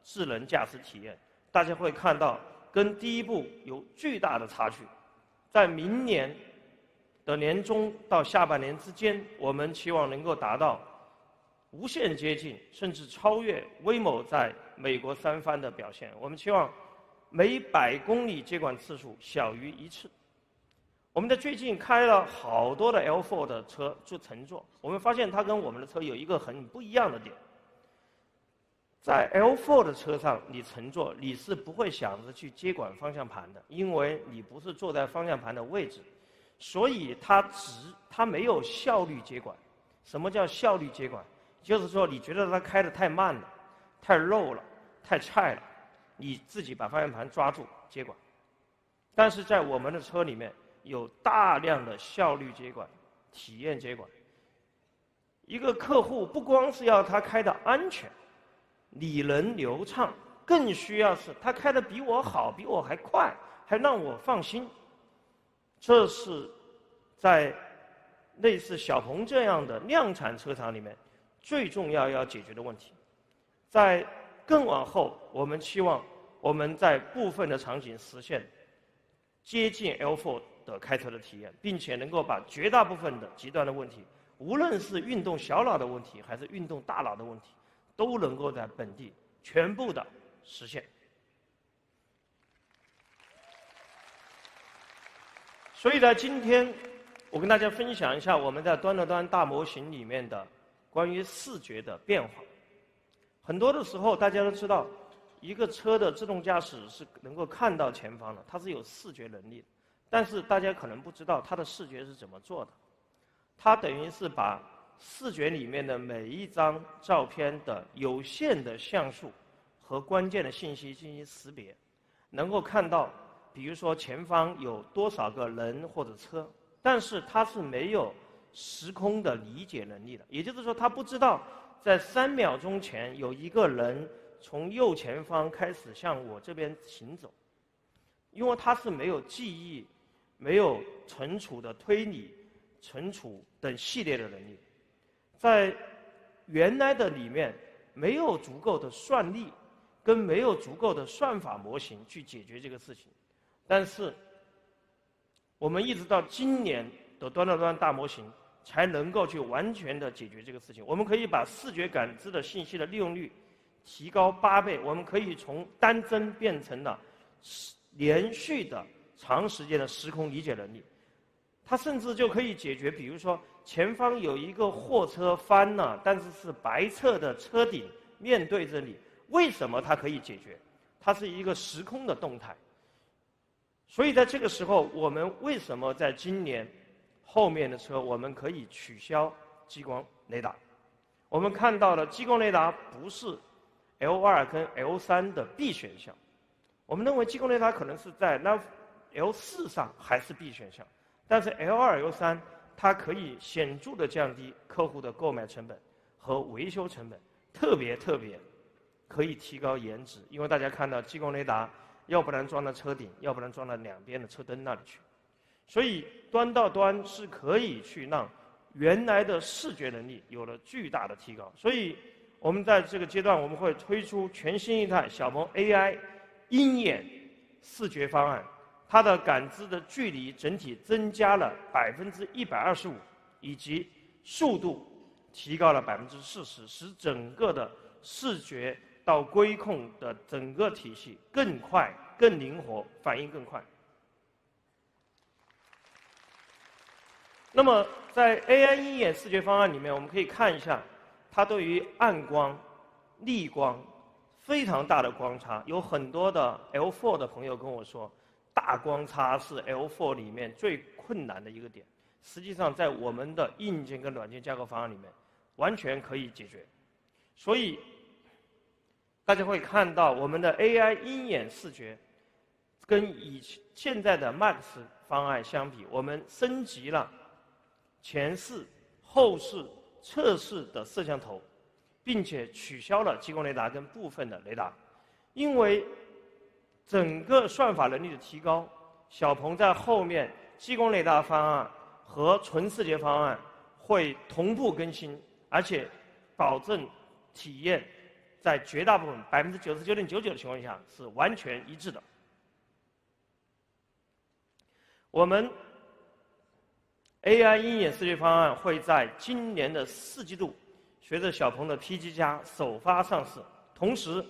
智能驾驶体验。大家会看到，跟第一步有巨大的差距。在明年的年中到下半年之间，我们期望能够达到无限接近，甚至超越威某在美国三藩的表现。我们期望每100公里接管次数小于1次。我们在最近开了好多的 L4 的车做乘坐，我们发现它跟我们的车有一个很不一样的点。在 L4 的车上，你乘坐你是不会想着去接管方向盘的，因为你不是坐在方向盘的位置。所以它没有效率接管。什么叫效率接管？就是说你觉得它开得太慢了、太肉了、太菜了，你自己把方向盘抓住接管。但是在我们的车里面有大量的效率接管、体验接管。一个客户不光是要他开得安全、理能流畅，更需要是他开得比我好、比我还快，还让我放心。这是在类似小鹏这样的量产车厂里面最重要要解决的问题。在更往后，我们期望我们在部分的场景实现接近 L4 的开车的体验，并且能够把绝大部分的极端的问题，无论是运动小脑的问题还是运动大脑的问题，都能够在本地全部的实现。所以呢，今天我跟大家分享一下我们在端到端大模型里面的关于视觉的变化。很多的时候，大家都知道，一个车的自动驾驶是能够看到前方的，它是有视觉能力的。但是大家可能不知道它的视觉是怎么做的。它等于是把视觉里面的每一张照片的有限的像素和关键的信息进行识别，能够看到比如说前方有多少个人或者车，但是它是没有时空的理解能力的。也就是说，它不知道在3秒钟前有一个人从右前方开始向我这边行走，因为它是没有记忆、没有存储的推理、存储等系列的能力。在原来的里面没有足够的算力跟没有足够的算法模型去解决这个事情。但是我们一直到今年的端到端大模型才能够去完全的解决这个事情。我们可以把视觉感知的信息的利用率提高8倍，我们可以从单帧变成了连续的长时间的时空理解能力。它甚至就可以解决，比如说前方有一个货车翻了，但是是白色的车顶面对着你，为什么它可以解决？它是一个时空的动态。所以在这个时候，我们为什么在今年后面的车我们可以取消激光雷达？我们看到了激光雷达不是 L2 跟 L3 的必选项，我们认为激光雷达可能是在 L4 上还是必选项，但是 L2、L3 它可以显著的降低客户的购买成本和维修成本，特别可以提高颜值。因为大家看到激光雷达要不然装到车顶，要不然装到两边的车灯那里去，所以端到端是可以去让原来的视觉能力有了巨大的提高。所以我们在这个阶段，我们会推出全新一代小鹏 AI 鹰眼视觉方案，它的感知的距离整体增加了125%，以及速度提高了40%，使整个的视觉到规控的整个体系更快、更灵活，反应更快。那么在 AI 鹰眼视觉方案里面，我们可以看一下它对于暗光、逆光、非常大的光差。有很多的 L4 的朋友跟我说，大光差是 L4 里面最困难的一个点。实际上，在我们的硬件跟软件架构方案里面，完全可以解决。所以，大家会看到我们的 AI 鹰眼视觉，跟现在的 Max 方案相比，我们升级了前视、后视、侧视的摄像头，并且取消了激光雷达跟部分的雷达。因为整个算法能力的提高，小鹏在后面激光雷达方案和纯视觉方案会同步更新，而且保证体验在绝大部分99.99%的情况下是完全一致的。我们 AI 鹰眼视觉方案会在今年的4季度随着小鹏的 P7+ 首发上市，同时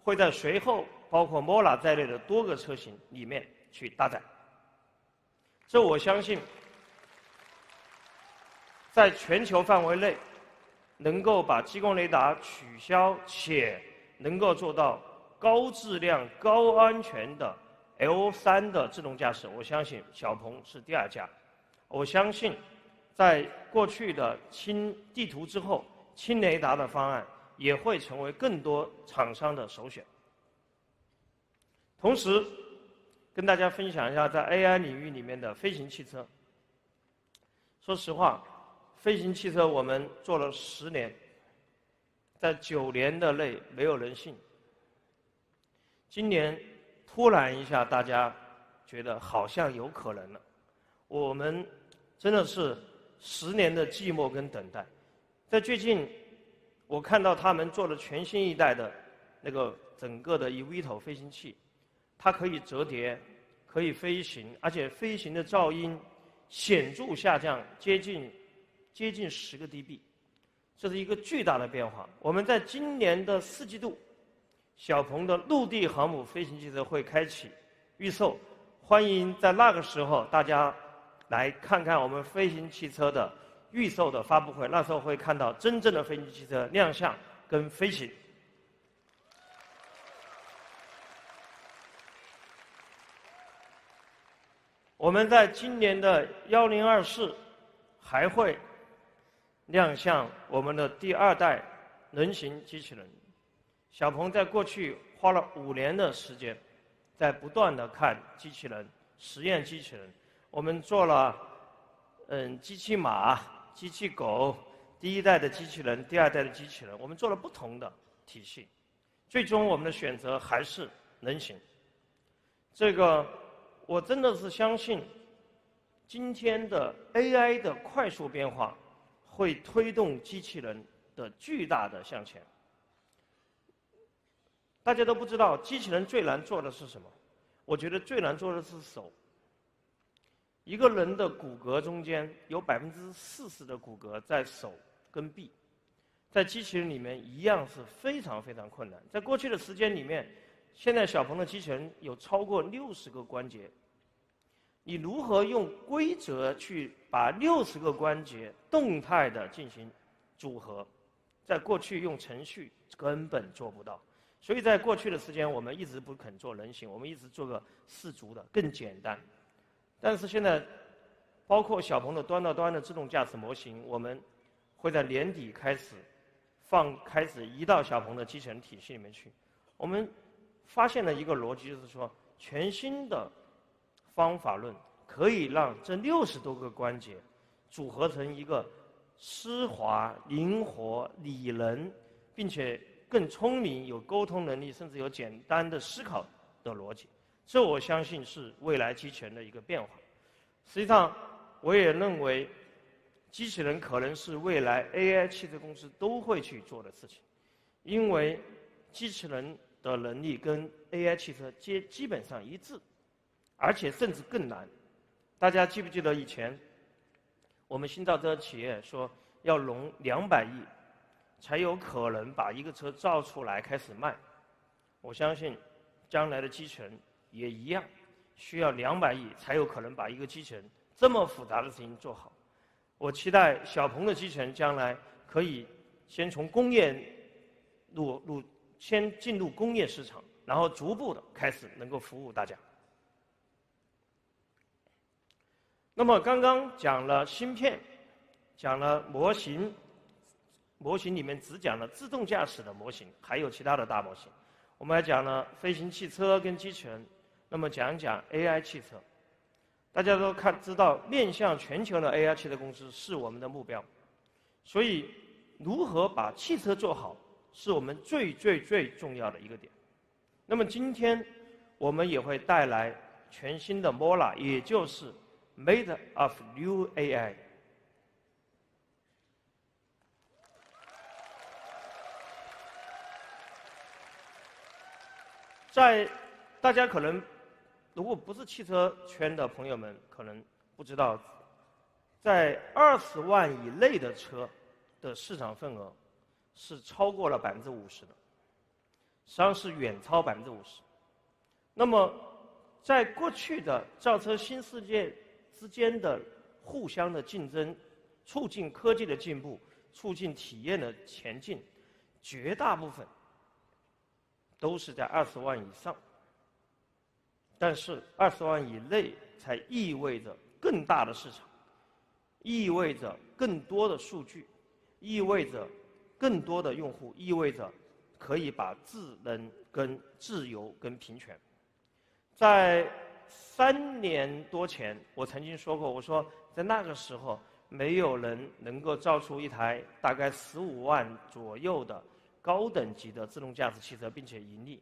会在随后包括 Mola 在内的多个车型里面去搭载。这我相信在全球范围内能够把激光雷达取消，且能够做到高质量、高安全的 L3 的自动驾驶，我相信小鹏是第2家。我相信在过去的轻地图之后，轻雷达的方案也会成为更多厂商的首选。同时跟大家分享一下在 AI 领域里面的飞行汽车。说实话，飞行汽车我们做了10年，在9年的内没有人信。今年突然一下，大家觉得好像有可能了。我们真的是10年的寂寞跟等待。在最近，我看到他们做了全新一代的那个整个的eVTOL飞行器，它可以折叠，可以飞行，而且飞行的噪音显著下降，接近10个 dB， 这是一个巨大的变化。我们在今年的4季度，小鹏的陆地航母飞行汽车会开启预售，欢迎在那个时候大家来看看我们飞行汽车的预售的发布会，那时候会看到真正的飞行汽车亮相跟飞行。我们在今年的1024还会亮相我们的第2代人形机器人。小鹏在过去花了5年的时间，在不断的看机器人、实验机器人。我们做了机器马、机器狗，第1代的机器人、第2代的机器人，我们做了不同的体系。最终我们的选择还是人形。这个我真的是相信，今天的 AI 的快速变化会推动机器人的巨大的向前。大家都不知道机器人最难做的是什么？我觉得最难做的是手。一个人的骨骼中间有40%的骨骼在手跟臂，在机器人里面一样是非常非常困难。在过去的时间里面，现在小鹏的机器人有超过60个关节，你如何用规则去把60个关节动态的进行组合，在过去用程序根本做不到。所以在过去的时间，我们一直不肯做人形，我们一直做个4足的更简单。但是现在，包括小鹏的端到端的自动驾驶模型，我们会在年底开始移到小鹏的机器人体系里面去。我们发现了一个逻辑，就是说，全新的方法论可以让这60多个关节组合成一个丝滑、灵活、理能，并且更聪明、有沟通能力，甚至有简单的思考的逻辑。这我相信是未来机器人的一个变化。实际上，我也认为，机器人可能是未来 AI 汽车公司都会去做的事情，因为机器人的能力跟 AI 汽车基本上一致，而且甚至更难。大家记不记得以前我们新造车企业说要融200亿，才有可能把一个车造出来开始卖？我相信将来的机器人也一样，需要200亿才有可能把一个机器人这么复杂的事情做好。我期待小鹏的机器人将来可以先从工业先进入工业市场，然后逐步的开始能够服务大家。那么刚刚讲了芯片，讲了模型，模型里面只讲了自动驾驶的模型，还有其他的大模型。我们还讲了飞行汽车跟机器人，那么讲一讲 AI 汽车。大家都知道，面向全球的 AI 汽车公司是我们的目标，所以如何把汽车做好，是我们最重要的一个点。那么今天我们也会带来全新的 MOLA， 也就是 Made of New AI。在大家可能如果不是汽车圈的朋友们，可能不知道，在20万以内的车的市场份额是超过了50%的，实际上是远超50%。那么，在过去的造车新世界之间的互相的竞争，促进科技的进步，促进体验的前进，绝大部分都是在20万以上。但是20万以内才意味着更大的市场，意味着更多的数据，意味着更多的用户，意味着可以把智能跟自由跟平权。在3年多前，我曾经说过，我说在那个时候没有人能够造出一台大概15万左右的高等级的自动驾驶汽车并且盈利。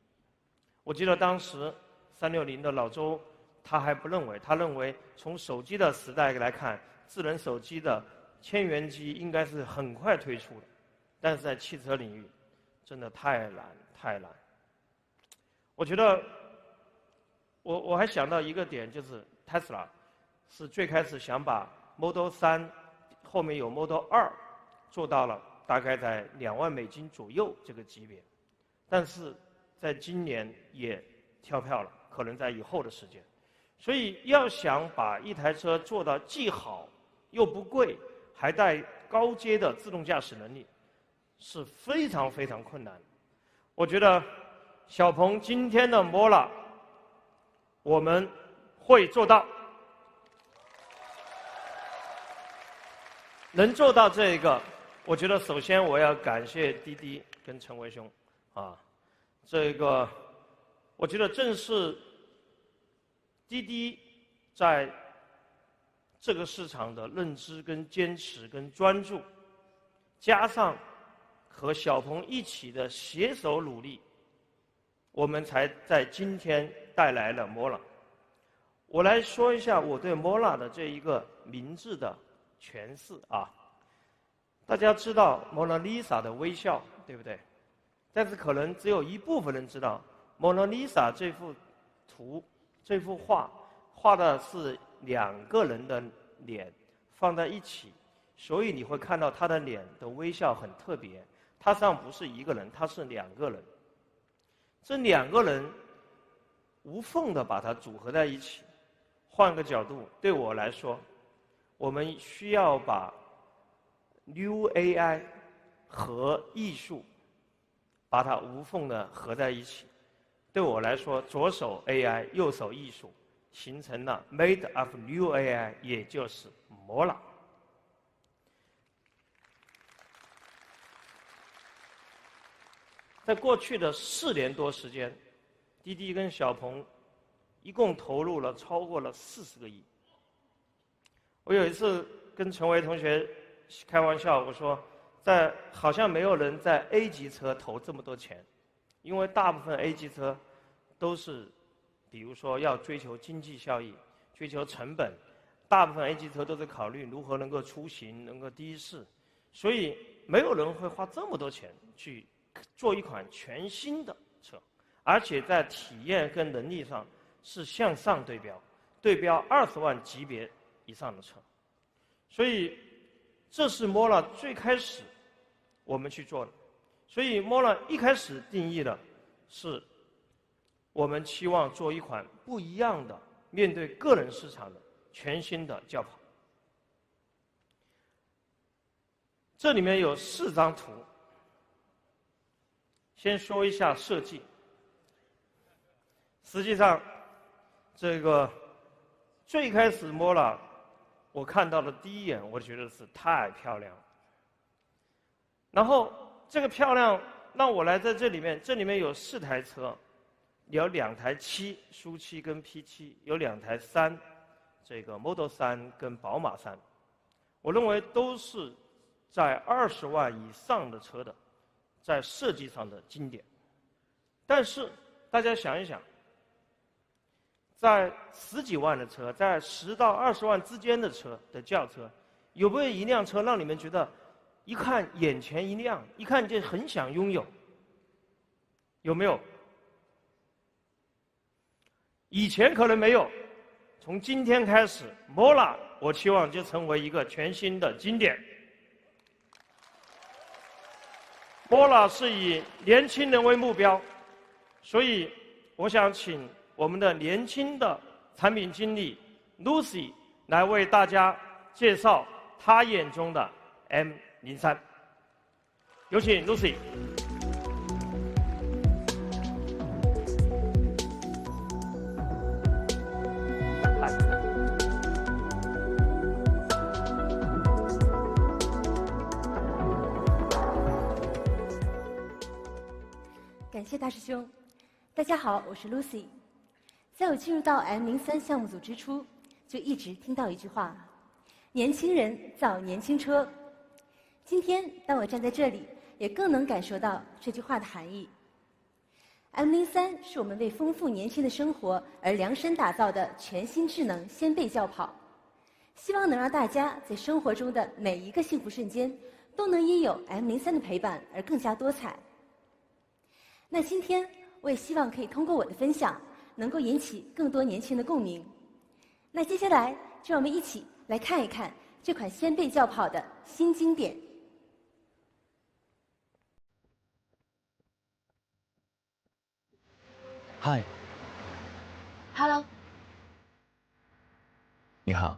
我记得当时360的老周他还不认为，他认为从手机的时代来看，智能手机的千元机应该是很快推出的，但是在汽车领域真的太难。我觉得我还想到一个点，就是 Tesla 是最开始想把 Model 3后面有 Model 2做到了大概在2万美金左右这个级别，但是在今年也跳票了，可能在以后的时间。所以要想把一台车做到既好又不贵，还带高阶的自动驾驶能力，是非常困难。我觉得小鹏今天的 MOLA 我们会做到。能做到这个，我觉得首先我要感谢滴滴跟陈维兄啊，这个我觉得正是滴滴在这个市场的认知跟坚持跟专注，加上和小鹏一起的携手努力，我们才在今天带来了 MOLA。我来说一下我对 MOLA 的这一个名字的诠释啊。大家知道蒙娜丽莎的微笑，对不对？但是可能只有一部分人知道，蒙娜丽莎这幅图、这幅画画的是2个人的脸放在一起，所以你会看到他的脸的微笑很特别。他实际上不是一个人，他是2个人。这2个人无缝的把它组合在一起。换个角度，对我来说，我们需要把 New AI 和艺术把它无缝的合在一起。对我来说，左手 AI， 右手艺术，形成了 Made of New AI， 也就是 MOLA。在过去的4年多时间，滴滴跟小鹏一共投入了超过了40个亿。我有一次跟陈维同学开玩笑，我说好像没有人在 A 级车投这么多钱，因为大部分 A 级车都是比如说要追求经济效益，追求成本，大部分 A 级车都是考虑如何能够出行，能够的士，所以没有人会花这么多钱去做一款全新的车，而且在体验跟能力上是向上对标20万级别以上的车。所以这是 MOLA 最开始我们去做的。所以 MOLA 一开始定义的是我们期望做一款不一样的面对个人市场的全新的轿跑。这里面有4张图，先说一下设计。实际上，这个最开始摸了，我看到的第一眼，我觉得是太漂亮了。然后这个漂亮让我来在这里面，这里面有4台车，有2台7苏7跟 P7，有2台3，这个 Model 3跟宝马3，我认为都是在20万以上的车的，在设计上的经典。但是大家想一想，在10几万的车，在10到20万之间的车的轿车，有没有一辆车让你们觉得一看眼前一亮，一看就很想拥有？有没有？以前可能没有，从今天开始 ，Mola 我期望就成为一个全新的经典。Mola 是以年轻人为目标，所以我想请我们的年轻的产品经理 Lucy 来为大家介绍她眼中的 M03。有请 Lucy。感谢大师兄。大家好，我是 Lucy。在我进入到 M03项目组之初，就一直听到一句话：年轻人造年轻车。今天当我站在这里，也更能感受到这句话的含义。M03是我们为丰富年轻的生活而量身打造的全新智能掀背轿跑，希望能让大家在生活中的每一个幸福瞬间，都能因有 M03的陪伴而更加多彩。那今天我也希望可以通过我的分享，能够引起更多年轻人的共鸣。那接下来就让我们一起来看一看这款掀背轿跑的新经典。嗨 Hello， 你好。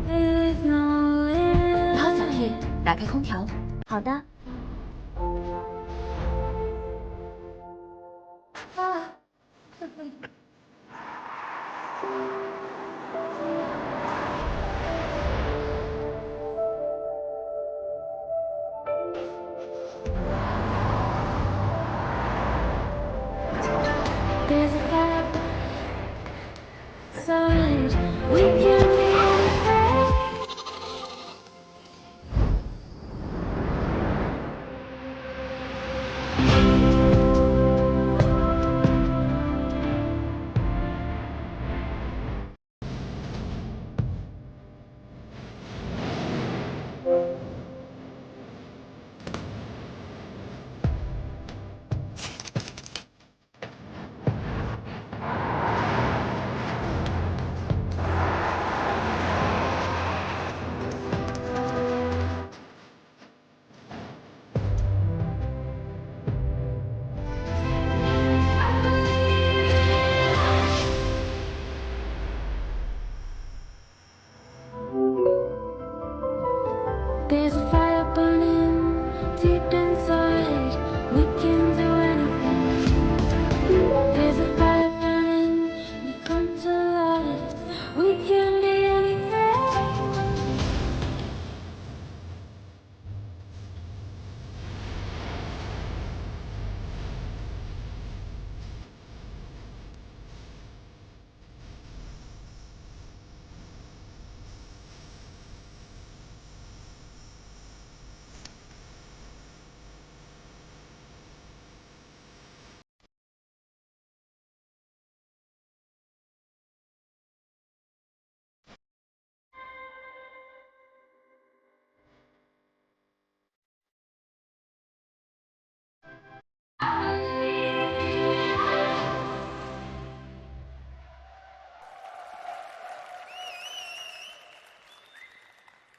你好，小玉，打开空调。好的。There's a fire inside. We can be anything. There's a fire burning deep inside. We can do anything. There's a fire burning. We come to life. We can be anything.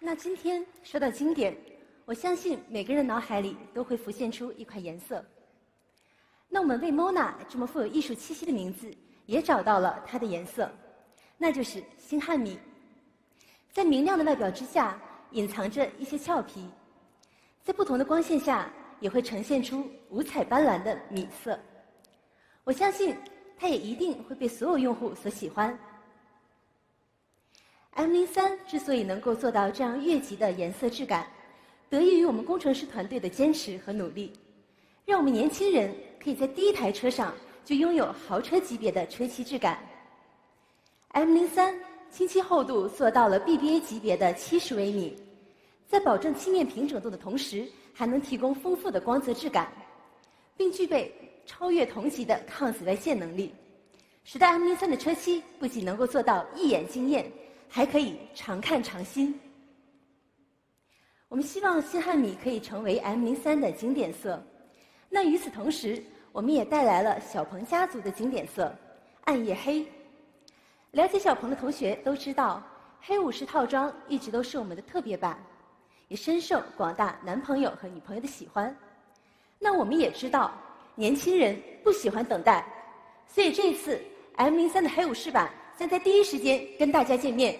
那今天说到经典，我相信每个人脑海里都会浮现出一款颜色。那我们为 Mona 这么富有艺术气息的名字也找到了它的颜色，那就是星汉米。在明亮的外表之下，隐藏着一些俏皮，在不同的光线下，也会呈现出五彩斑斓的米色。我相信它也一定会被所有用户所喜欢。M03 之所以能够做到这样越级的颜色质感，得益于我们工程师团队的坚持和努力，让我们年轻人可以在第一台车上就拥有豪车级别的车漆质感。M03 清漆厚度做到了 BBA 级别的70微米，在保证漆面平整度的同时，还能提供丰富的光泽质感，并具备超越同级的抗紫外线能力，使得 M03 的车漆不仅能够做到一眼惊艳，还可以常看常新。我们希望星汉米可以成为 M03 的经典色。那与此同时，我们也带来了小鹏家族的经典色暗夜黑。了解小鹏的同学都知道，黑武士套装一直都是我们的特别版，也深受广大男朋友和女朋友的喜欢。那我们也知道，年轻人不喜欢等待，所以这次 M03 的黑武士版将在第一时间跟大家见面。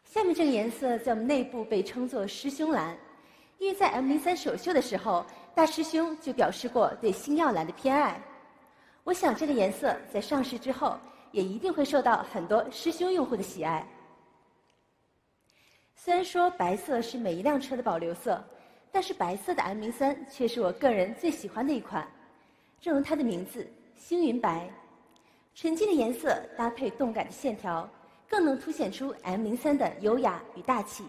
下面这个颜色在我们内部被称作师兄蓝，因为在 M03 首秀的时候，大师兄就表示过对星耀蓝的偏爱。我想这个颜色在上市之后，也一定会受到很多师兄用户的喜爱。虽然说白色是每一辆车的保留色，但是白色的 M03 却是我个人最喜欢的一款。正如它的名字星云白，纯净的颜色搭配动感的线条，更能凸显出 M03 的优雅与大气。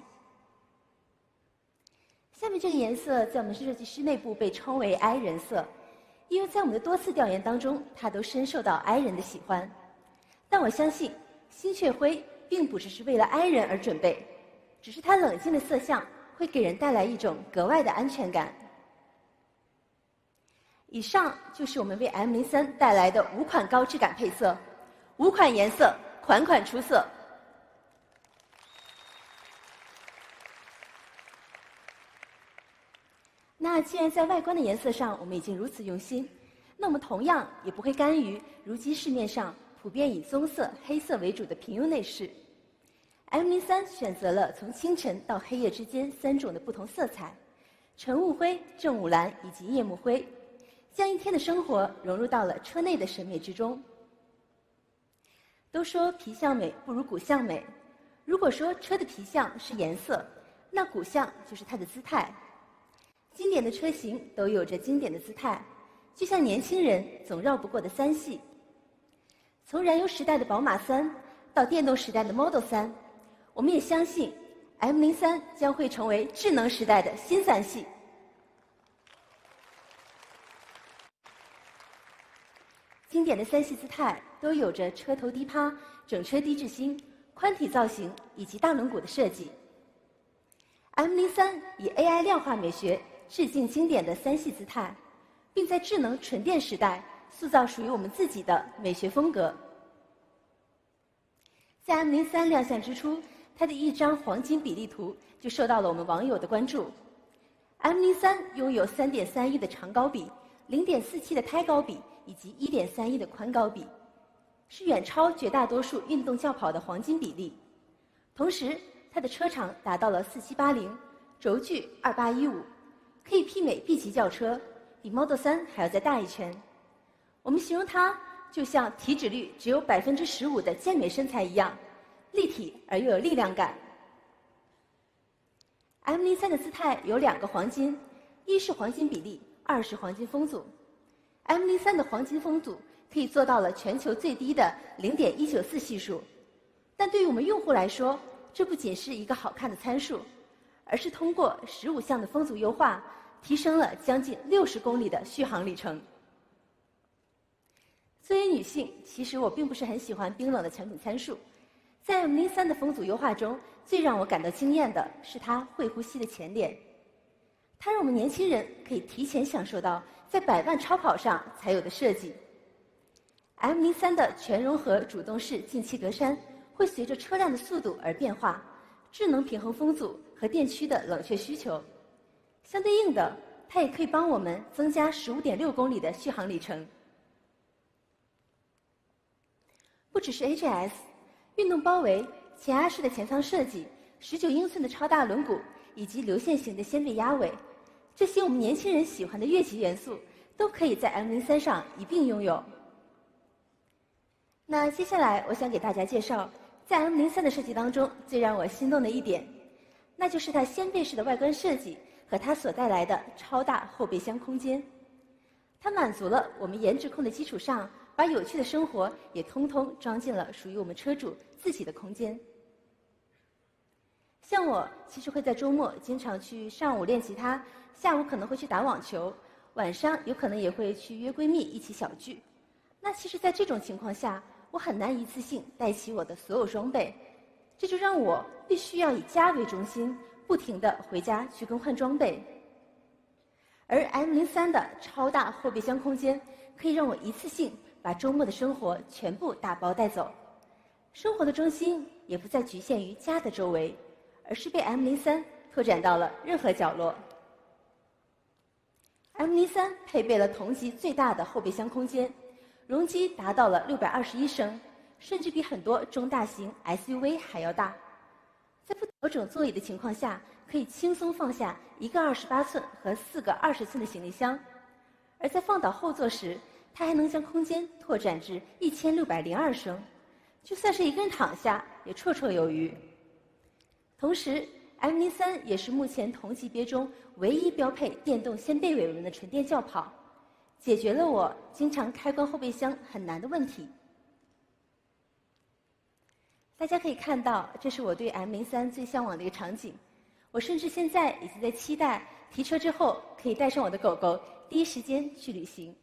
下面这个颜色在我们设计师内部被称为 I 人色，因为在我们的多次调研当中，它都深受到 I 人的喜欢。但我相信星雀灰并不只是为了 I 人而准备，只是它冷静的色相会给人带来一种格外的安全感。以上就是我们为 M03 带来的5款高质感配色，5款颜色款款出色。那既然在外观的颜色上我们已经如此用心，那我们同样也不会甘于如今市面上普遍以棕色、黑色为主的平庸内饰。M03 选择了从清晨到黑夜之间3种的不同色彩，晨雾灰、正午蓝以及夜幕灰，将一天的生活融入到了车内的审美之中。都说皮相美不如骨相美，如果说车的皮相是颜色，那骨相就是它的姿态。经典的车型都有着经典的姿态，就像年轻人总绕不过的3系。从燃油时代的宝马3到电动时代的 Model 3，我们也相信 M03 将会成为智能时代的新3系。经典的3系姿态都有着车头低趴、整车低质芯、宽体造型以及大轮毂的设计。M03 以 AI 量化美学致敬经典的3系姿态，并在智能纯电时代塑造属于我们自己的美学风格。在 M03 亮相之初，它的一张黄金比例图就受到了我们网友的关注。M03 拥有 3.31 的长高比、0.47的胎高比以及 1.31的宽高比，是远超绝大多数运动轿跑的黄金比例。同时，它的车长达到了4780，轴距2815，可以媲美 B 级轿车，比 Model 3还要再大一圈。我们形容它就像体脂率只有15%的健美身材一样，立体而又有力量感。M03 的姿态有2个黄金，一是黄金比例，2是黄金风阻。M03 的黄金风阻可以做到了全球最低的0.194系数，但对于我们用户来说，这不仅是一个好看的参数，而是通过15项的风阻优化，提升了将近60公里的续航里程。作为女性，其实我并不是很喜欢冰冷的产品参数。在 M03 的风阻优化中，最让我感到惊艳的是它会呼吸的前脸，它让我们年轻人可以提前享受到在100万超跑上才有的设计。M03 的全融合主动式进气格栅会随着车辆的速度而变化，智能平衡风阻和电驱的冷却需求。相对应的，它也可以帮我们增加15.6公里的续航里程。不只是 HIS， 运动包围、前压式的前舱设计、19英寸的超大轮毂以及流线型的掀背压尾，这些我们年轻人喜欢的越级元素，都可以在 M03 上一并拥有。那接下来我想给大家介绍，在 M03 的设计当中最让我心动的一点，那就是它掀背式的外观设计和它所带来的超大后备箱空间。它满足了我们颜值控的基础上，把有趣的生活也通通装进了属于我们车主自己的空间。像我其实会在周末经常去上午练吉他，下午可能会去打网球，晚上有可能也会去约闺蜜一起小聚。那其实在这种情况下，我很难一次性带齐我的所有装备，这就让我必须要以家为中心，不停地回家去更换装备。而 M03 的超大后备箱空间可以让我一次性把周末的生活全部打包带走，生活的中心也不再局限于家的周围，而是被 M03 拓展到了任何角落。M03 配备了同级最大的后备箱空间，容积达到了621升，甚至比很多中大型 SUV 还要大。在不调整座椅的情况下，可以轻松放下一个28寸和4个20寸的行李箱，而在放倒后座时，它还能将空间拓展至1602升，就算是一个人躺下也绰绰有余。同时 M03 也是目前同级别中唯一标配电动掀背尾轮的纯电轿跑，解决了我经常开关后备箱很难的问题。大家可以看到，这是我对 M03 最向往的一个场景。我甚至现在已经在期待提车之后可以带上我的狗狗，第一时间去旅行。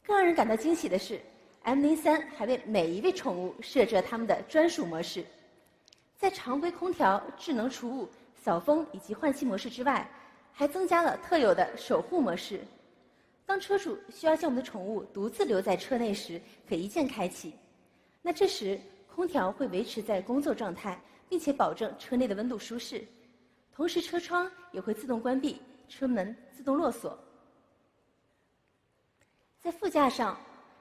更让人感到惊喜的是 ，M03 还为每一位宠物设置了他们的专属模式。在常规空调、智能除雾、扫风以及换气模式之外，还增加了特有的守护模式。当车主需要将我们的宠物独自留在车内时，可一键开启。那这时，空调会维持在工作状态，并且保证车内的温度舒适。同时，车窗也会自动关闭，车门自动落锁。在副驾上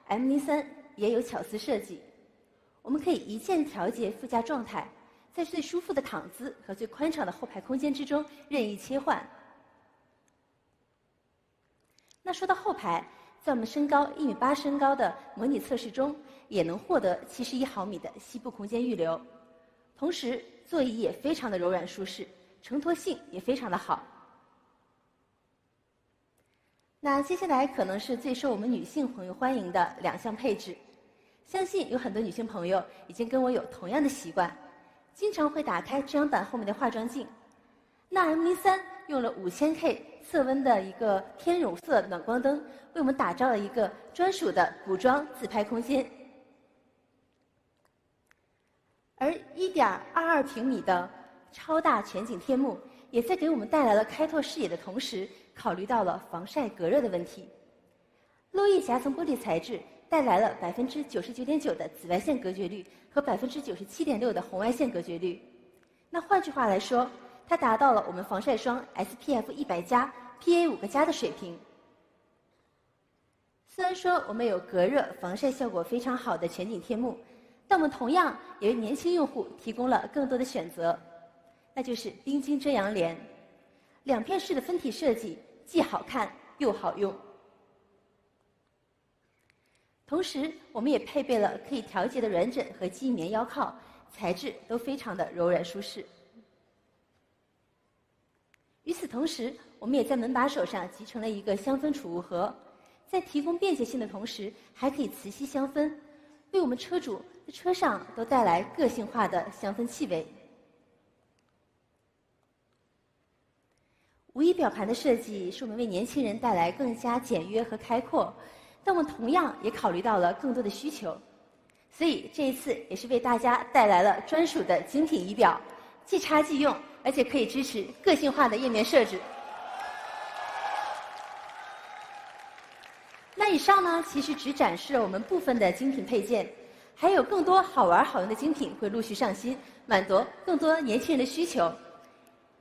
，M03 也有巧思设计，我们可以一键调节副驾状态，在最舒服的躺姿和最宽敞的后排空间之中任意切换。那说到后排，在我们身高1.8米身高的模拟测试中，也能获得71毫米的膝部空间预留，同时座椅也非常的柔软舒适，承托性也非常的好。那接下来可能是最受我们女性朋友欢迎的2项配置，相信有很多女性朋友已经跟我有同样的习惯，经常会打开遮阳板后面的化妆镜。那 M03 用了5000K 色温的一个偏乳色暖光灯，为我们打造了一个专属的古装自拍空间。而1.22平米的超大全景天幕，也在给我们带来了开拓视野的同时，考虑到了防晒隔热的问题。镂翼夹层玻璃材质带来了99.9%的紫外线隔绝率和97.6%的红外线隔绝率。那换句话来说，它达到了我们防晒霜 SPF 100+、PA 5+的水平。虽然说我们有隔热、防晒效果非常好的全景天幕，但我们同样也为年轻用户提供了更多的选择，那就是冰晶遮阳帘，2片式的分体设计，既好看又好用。同时，我们也配备了可以调节的软枕和记忆棉腰靠，材质都非常的柔软舒适。与此同时，我们也在门把手上集成了一个香氛储物盒，在提供便捷性的同时，还可以磁吸香氛，为我们车主在车上都带来个性化的香氛气味。无仪表盘的设计是我们为年轻人带来更加简约和开阔，但我们同样也考虑到了更多的需求，所以这一次也是为大家带来了专属的精品仪表，即插即用，而且可以支持个性化的页面设置。那以上呢，其实只展示了我们部分的精品配件，还有更多好玩好用的精品会陆续上新，满足更多年轻人的需求。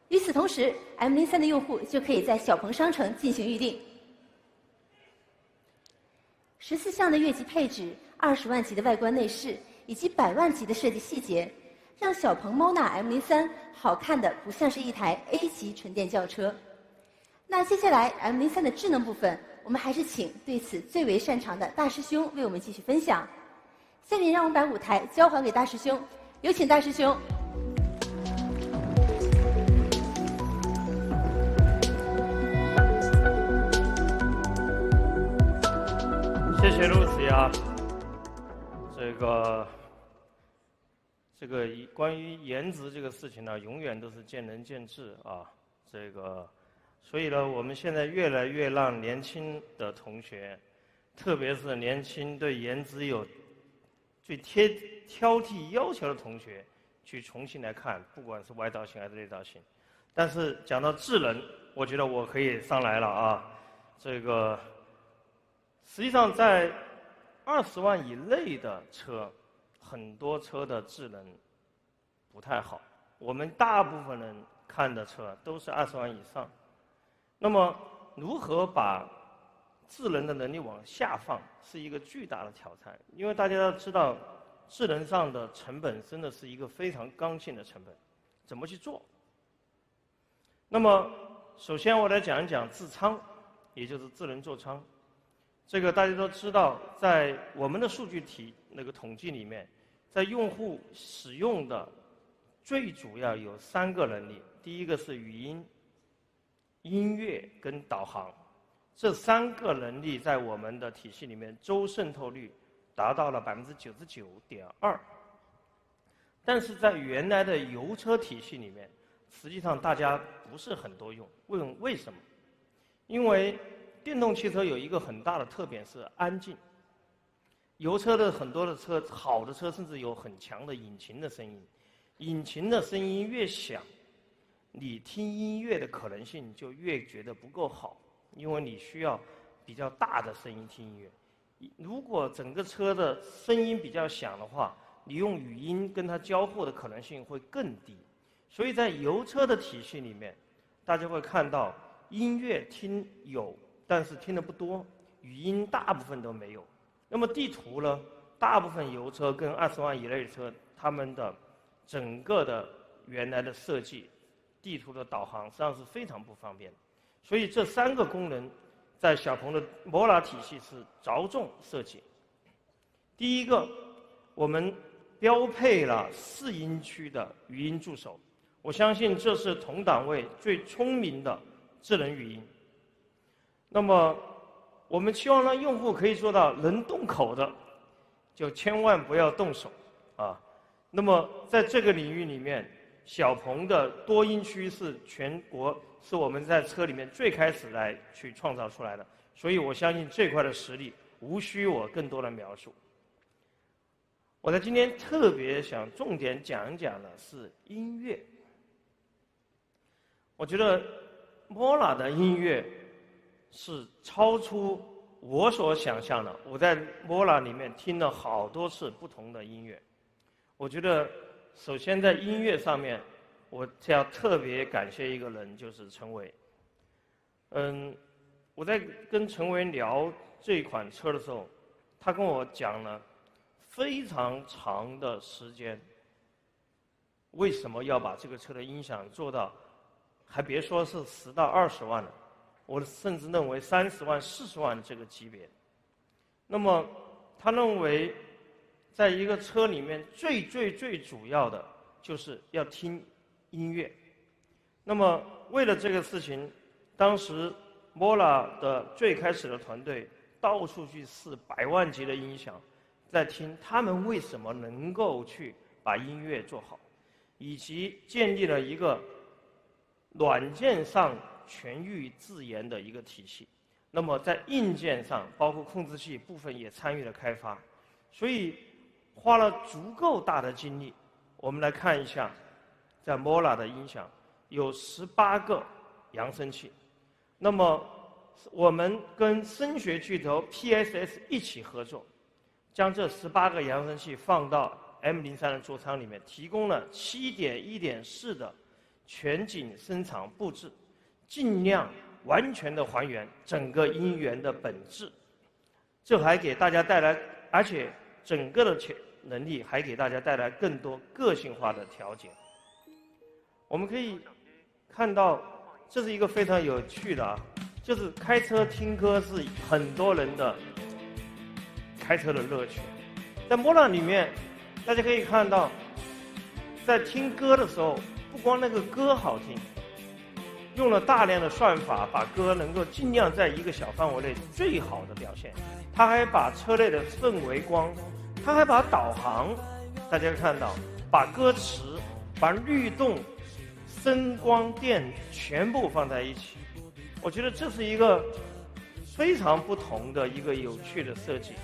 与此同时 ，M03 的用户就可以在小鹏商城进行预定。14项的越级配置、20万级的外观内饰以及100万级的设计细节，让小鹏 MONA M03 好看的不像是一台 A 级纯电轿车。那接下来 M03 的智能部分，我们还是请对此最为擅长的大师兄为我们继续分享。下面让我们把舞台交还给大师兄，有请大师兄。谢谢露西啊，这个关于颜值这个事情呢，永远都是见仁见智啊。所以呢，我们现在越来越让年轻的同学，特别是年轻对颜值有最挑剔要求的同学，去重新来看，不管是外造型还是内造型。但是讲到智能，我觉得我可以上来了啊。实际上在20万以内的车，很多车的智能不太好。我们大部分人看的车都是20万以上。那么，如何把智能的能力往下放，是一个巨大的挑战。因为大家要知道，智能上的成本真的是一个非常刚性的成本，怎么去做？那么，首先我来讲一讲智舱，也就是智能座舱。这个大家都知道，在我们的数据统计里面，在用户使用的最主要有3个能力，第一个是语音、音乐跟导航，这3个能力在我们的体系里面周渗透率达到了99.2%。但是在原来的油车体系里面，实际上大家不是很多用。为什么？因为电动汽车有一个很大的特点是安静。油车的很多的车，好的车甚至有很强的引擎的声音。引擎的声音越响，你听音乐的可能性就越觉得不够好，因为你需要比较大的声音听音乐。如果整个车的声音比较响的话，你用语音跟它交互的可能性会更低。所以在油车的体系里面，大家会看到音乐听有，但是听得不多，语音大部分都没有。那么地图呢？大部分油车跟20万以内的车，他们的整个的原来的设计，地图的导航实际上是非常不方便。所以这3个功能在小鹏的 MONA 体系是着重设计。第一个，我们标配了4音区的语音助手，我相信这是同档位最聪明的智能语音。那么我们期望让用户可以做到能动口的就千万不要动手啊。那么在这个领域里面，小鹏的多音区是全国是我们在车里面最开始来去创造出来的，所以我相信这块的实力无需我更多的描述。我在今天特别想重点讲一讲的是音乐。我觉得 MONA 的音乐是超出我所想象的。我在 MONA 里面听了好多次不同的音乐。我觉得首先在音乐上面，我要特别感谢一个人，就是陈伟。我在跟陈伟聊这款车的时候，他跟我讲了非常长的时间，为什么要把这个车的音响做到，还别说是10到20万了，我甚至认为30万、40万这个级别。那么他认为，在一个车里面最主要的就是要听音乐。那么为了这个事情，当时 MONA 的最开始的团队到处去试100万级的音响，在听他们为什么能够去把音乐做好，以及建立了一个软件上全域自研的一个体系。那么在硬件上，包括控制器部分也参与了开发，所以花了足够大的精力。我们来看一下，在 MONA 的音响有18个扬声器。那么我们跟声学巨头 PSS 一起合作，将这18个扬声器放到 M03 的座舱里面，提供了7.1.4的全景声场布置，尽量完全的还原整个音源的本质。这还给大家带来，而且整个的能力还给大家带来更多个性化的调节。我们可以看到，这是一个非常有趣的啊，就是开车听歌是很多人的开车的乐趣。在Mola里面，大家可以看到，在听歌的时候，不光那个歌好听，用了大量的算法，把歌能够尽量在一个小范围内最好的表现。它还把车内的氛围光，它还把导航，大家看到，把歌词，把律动、声光电全部放在一起。我觉得这是一个非常不同的一个有趣的设计。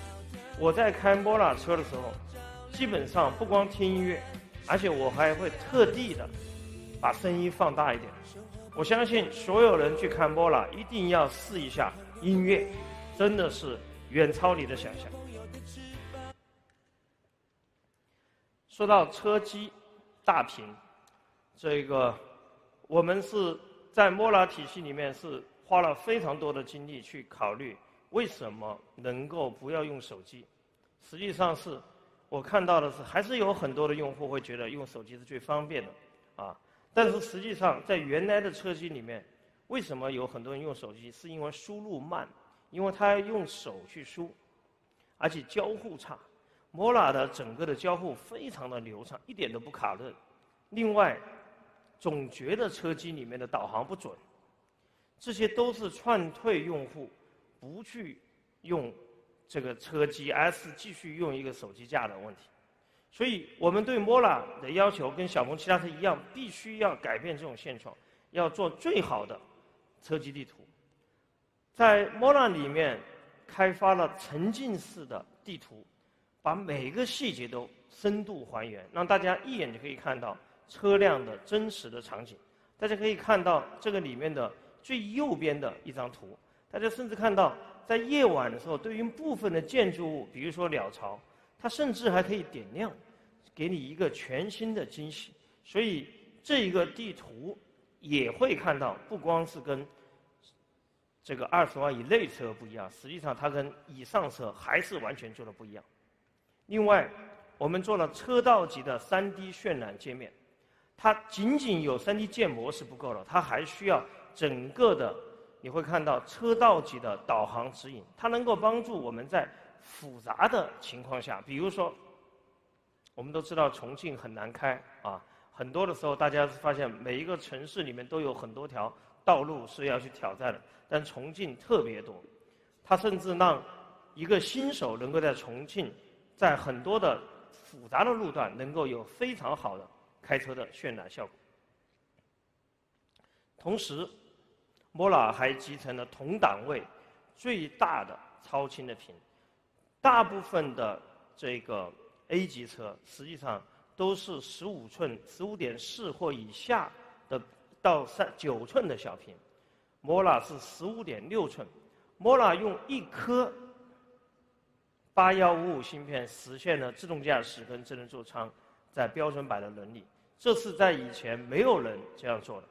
我在开Mola车的时候，基本上不光听音乐，而且我还会特地的把声音放大一点。我相信所有人去看Mola一定要试一下音乐，真的是远超你的想象。说到车机大屏，这个我们是在Mola体系里面是花了非常多的精力去考虑为什么能够不要用手机。实际上是我看到的是，还是有很多的用户会觉得用手机是最方便的啊。但是实际上在原来的车机里面，为什么有很多人用手机？是因为输入慢，因为他要用手去输，而且交互差。Mola的整个的交互非常的流畅，一点都不卡顿。另外，总觉得车机里面的导航不准，这些都是劝退用户不去用这个车机，而是继续用一个手机架的问题。所以我们对Mola的要求跟小鹏其他车一样，必须要改变这种现状，要做最好的车机地图。在Mola里面开发了沉浸式的地图，把每个细节都深度还原，让大家一眼就可以看到车辆的真实的场景。大家可以看到这个里面的最右边的一张图，大家甚至看到在夜晚的时候，对于部分的建筑物，比如说鸟巢，它甚至还可以点亮，给你一个全新的惊喜。所以这一个地图也会看到，不光是跟这个20万以内车不一样，实际上它跟以上车还是完全做的不一样。另外，我们做了车道级的3D 渲染界面，它仅仅有3D 建模是不够的，它还需要整个的，你会看到车道级的导航指引，它能够帮助我们在复杂的情况下，比如说，我们都知道重庆很难开啊，很多的时候大家发现每一个城市里面都有很多条道路是要去挑战的，但重庆特别多，它甚至让一个新手能够在重庆，在很多的复杂的路段能够有非常好的开车的渲染效果。同时，Mola还集成了同档位最大的超轻的屏，大部分的这个 A 级车实际上都是15寸、15.4或以下的到9寸的小屏，Mola 是15.6寸。Mola 用1颗8155芯片实现了自动驾驶跟智能座舱在标准版的能力，这是在以前没有人这样做的。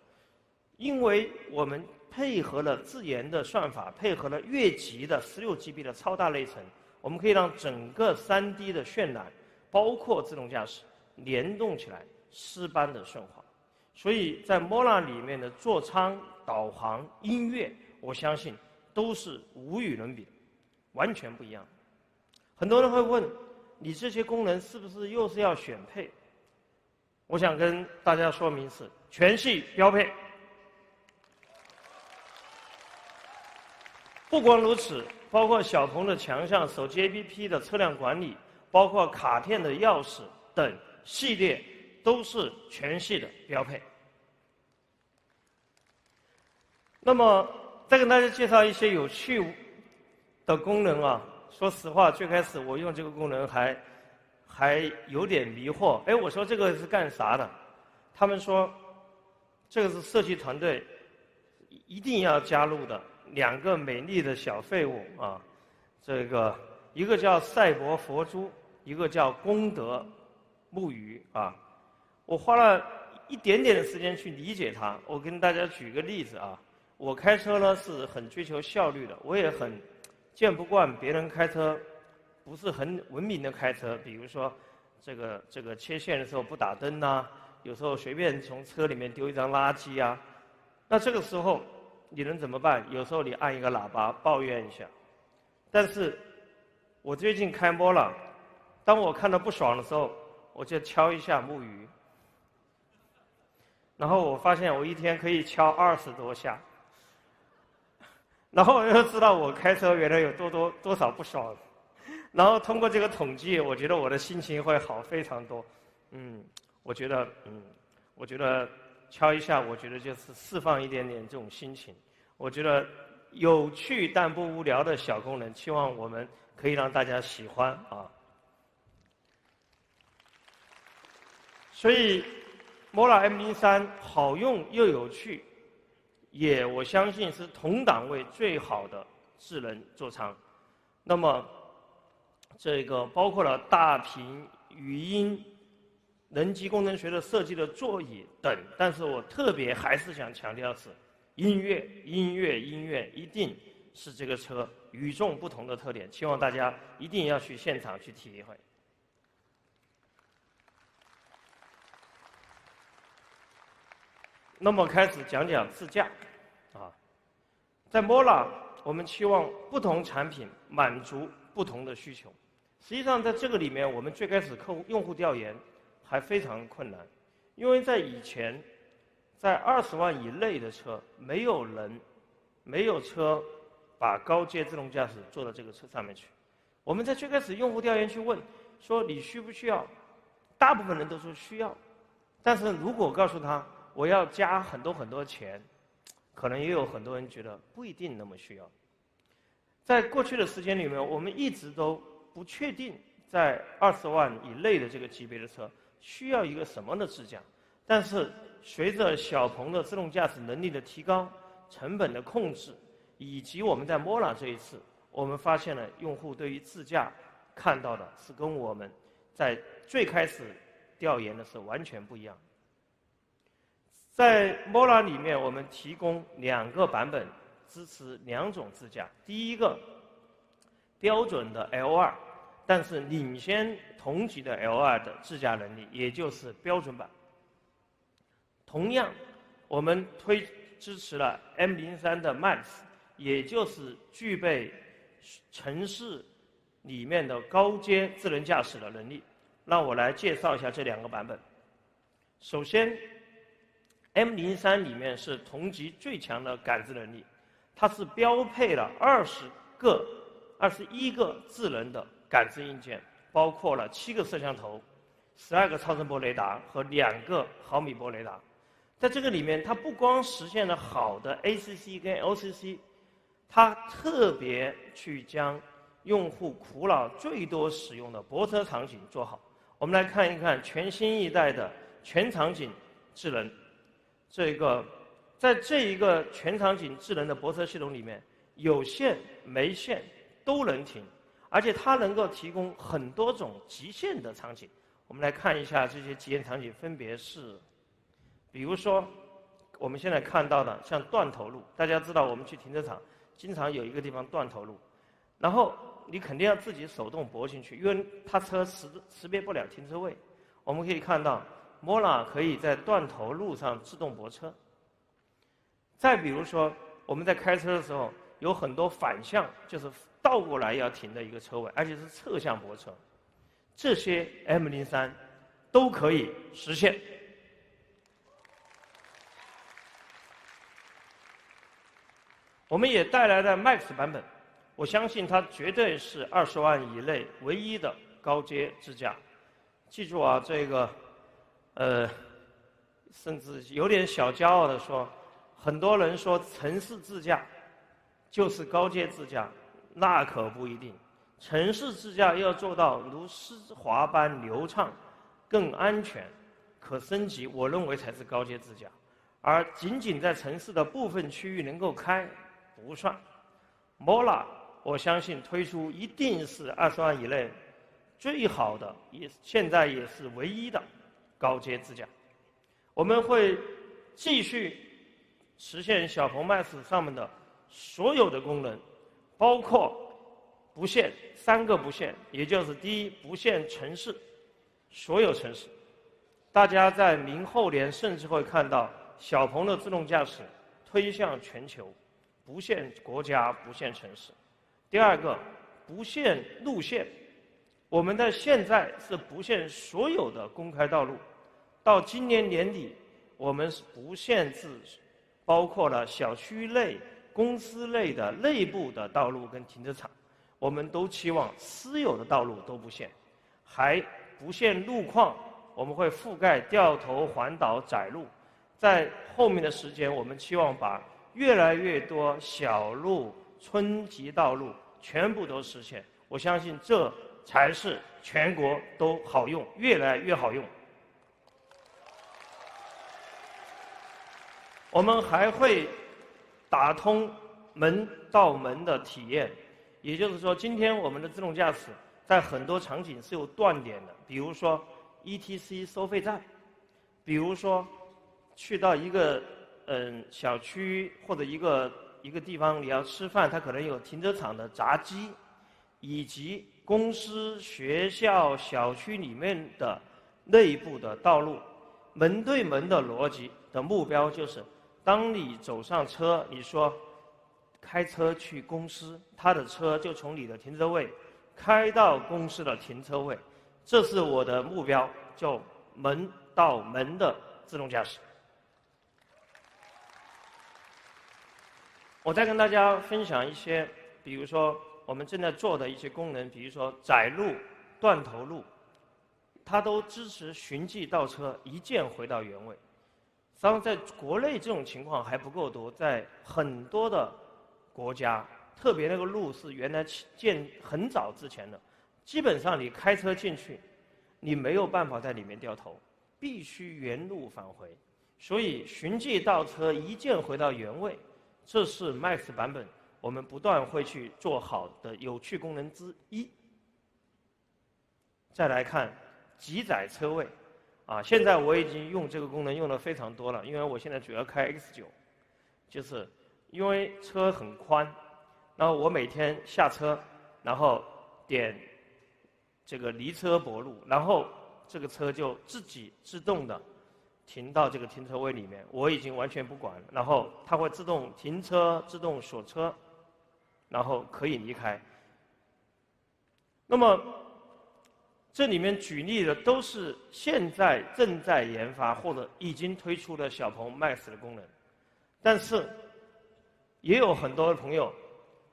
因为我们配合了自研的算法，配合了越级的16GB 的超大内存，我们可以让整个3D 的渲染，包括自动驾驶联动起来，丝般的顺滑。所以在Mola里面的座舱、导航、音乐，我相信都是无与伦比的，完全不一样。很多人会问，你这些功能是不是又是要选配？我想跟大家说明是全系标配。不光如此，包括小鹏的强项手机 APP 的车辆管理，包括卡片的钥匙等系列，都是全系的标配。那么，再跟大家介绍一些有趣的功能啊。说实话，最开始我用这个功能还有点迷惑。哎，我说这个是干啥的？他们说，这个是设计团队一定要加入的2个美丽的小废物啊。这个一个叫赛博佛珠，一个叫功德木鱼啊。我花了一点点的时间去理解它。我跟大家举个例子啊，我开车呢是很追求效率的，我也很见不惯别人开车不是很文明的开车，比如说这个切线的时候不打灯呐，有时候随便从车里面丢一张垃圾啊。那这个时候你能怎么办？有时候你按一个喇叭抱怨一下。但是我最近开摸了，当我看到不爽的时候，我就敲一下木鱼，然后我发现我一天可以敲20多下，然后我就知道我开车原来有多少不爽，然后通过这个统计，我觉得我的心情会好非常多。我觉得敲一下，我觉得就是释放一点点这种心情。我觉得有趣但不无聊的小功能，希望我们可以让大家喜欢啊。所以 Mola M03 好用又有趣，也我相信是同档位最好的智能座舱。那么这个包括了大屏、语音、人机工程学的设计的座椅等，但是我特别还是想强调是音乐一定是这个车与众不同的特点，希望大家一定要去现场去体会。那么开始讲讲自驾啊，在 Mola 我们期望不同产品满足不同的需求。实际上在这个里面，我们最开始用户调研还非常困难，因为在以前，在20万以内的车，没有车把高阶自动驾驶做到这个车上面去。我们在最开始用户调研去问，说你需不需要？大部分人都说需要，但是如果告诉他我要加很多钱，可能也有很多人觉得不一定那么需要。在过去的时间里面，我们一直都不确定在20万以内的这个级别的车需要一个什么样的智驾，但是随着小鹏的自动驾驶能力的提高、成本的控制，以及我们在 Mola 这一次，我们发现了用户对于自驾看到的是跟我们在最开始调研的是完全不一样。在 Mola 里面，我们提供2个版本，支持2种自驾。第一个标准的 L2， 但是领先同级的 L2 的自驾能力，也就是标准版。同样，我们支持了 M03 的 Max， 也就是具备城市里面的高阶智能驾驶的能力。让我来介绍一下这2个版本。首先 M03 里面是同级最强的感知能力，它是标配了21个智能的感知硬件，包括了7个摄像头、12个超声波雷达和2个毫米波雷达。在这个里面，它不光实现了好的 ACC 跟 LCC， 它特别去将用户苦恼最多使用的泊车场景做好。我们来看一看全新一代的全场景智能。在这一个全场景智能的泊车系统里面，有线没线都能停，而且它能够提供很多种极限的场景。我们来看一下这些极限场景，分别是，比如说我们现在看到的像断头路，大家知道我们去停车场经常有一个地方断头路，然后你肯定要自己手动泊进去，因为它车识别不了停车位。我们可以看到 Mola 可以在断头路上自动泊车。再比如说我们在开车的时候，有很多反向，就是倒过来要停的一个车位，而且是侧向泊车，这些 M03 都可以实现。我们也带来了 Max 版本，我相信它绝对是20万以内唯一的高阶自驾。记住啊，这个甚至有点小骄傲的说，很多人说城市自驾就是高阶自驾，那可不一定。城市自驾要做到如丝滑般流畅、更安全、可升级，我认为才是高阶自驾。而仅仅在城市的部分区域能够开不算。Mola 我相信推出一定是20万以内最好的，现在也是唯一的高阶支架。我们会继续实现小鹏 Max 上面的所有的功能，包括不限3个不限，也就是第一，不限城市，所有城市。大家在明后年甚至会看到小鹏的自动驾驶推向全球，不限国家，不限城市。第二个，不限路线，我们的现在是不限所有的公开道路，到今年年底，我们是不限制，包括了小区内、公司内的内部的道路跟停车场，我们都期望私有的道路都不限，还不限路况，我们会覆盖掉头、环岛、窄路。在后面的时间，我们期望把越来越多小路、村级道路全部都实现。我相信这才是全国都好用，越来越好用。我们还会打通门到门的体验，也就是说，今天我们的自动驾驶在很多场景是有断点的，比如说 ETC 收费站，比如说去到一个小区或者一个地方你要吃饭，它可能有停车场的闸机，以及公司、学校、小区里面的内部的道路，门对门的逻辑的目标就是，当你走上车，你说开车去公司，他的车就从你的停车位开到公司的停车位，这是我的目标，叫门到门的自动驾驶。我再跟大家分享一些，比如说我们正在做的一些功能，比如说窄路、断头路，它都支持循迹倒车，一键回到原位。实际上，在国内这种情况还不够多，在很多的国家，特别那个路是原来建很早之前的，基本上你开车进去，你没有办法在里面掉头，必须原路返回。所以循迹倒车，一键回到原位，这是 Max 版本我们不断会去做好的有趣功能之一。再来看极窄车位，现在我已经用这个功能用的非常多了，因为我现在主要开 X9， 就是因为车很宽，然后我每天下车，然后点这个离车泊路，然后这个车就自己自动的停到这个停车位里面，我已经完全不管了，然后它会自动停车、自动锁车，然后可以离开。那么这里面举例的都是现在正在研发或者已经推出的小鹏 Max 的功能，但是也有很多朋友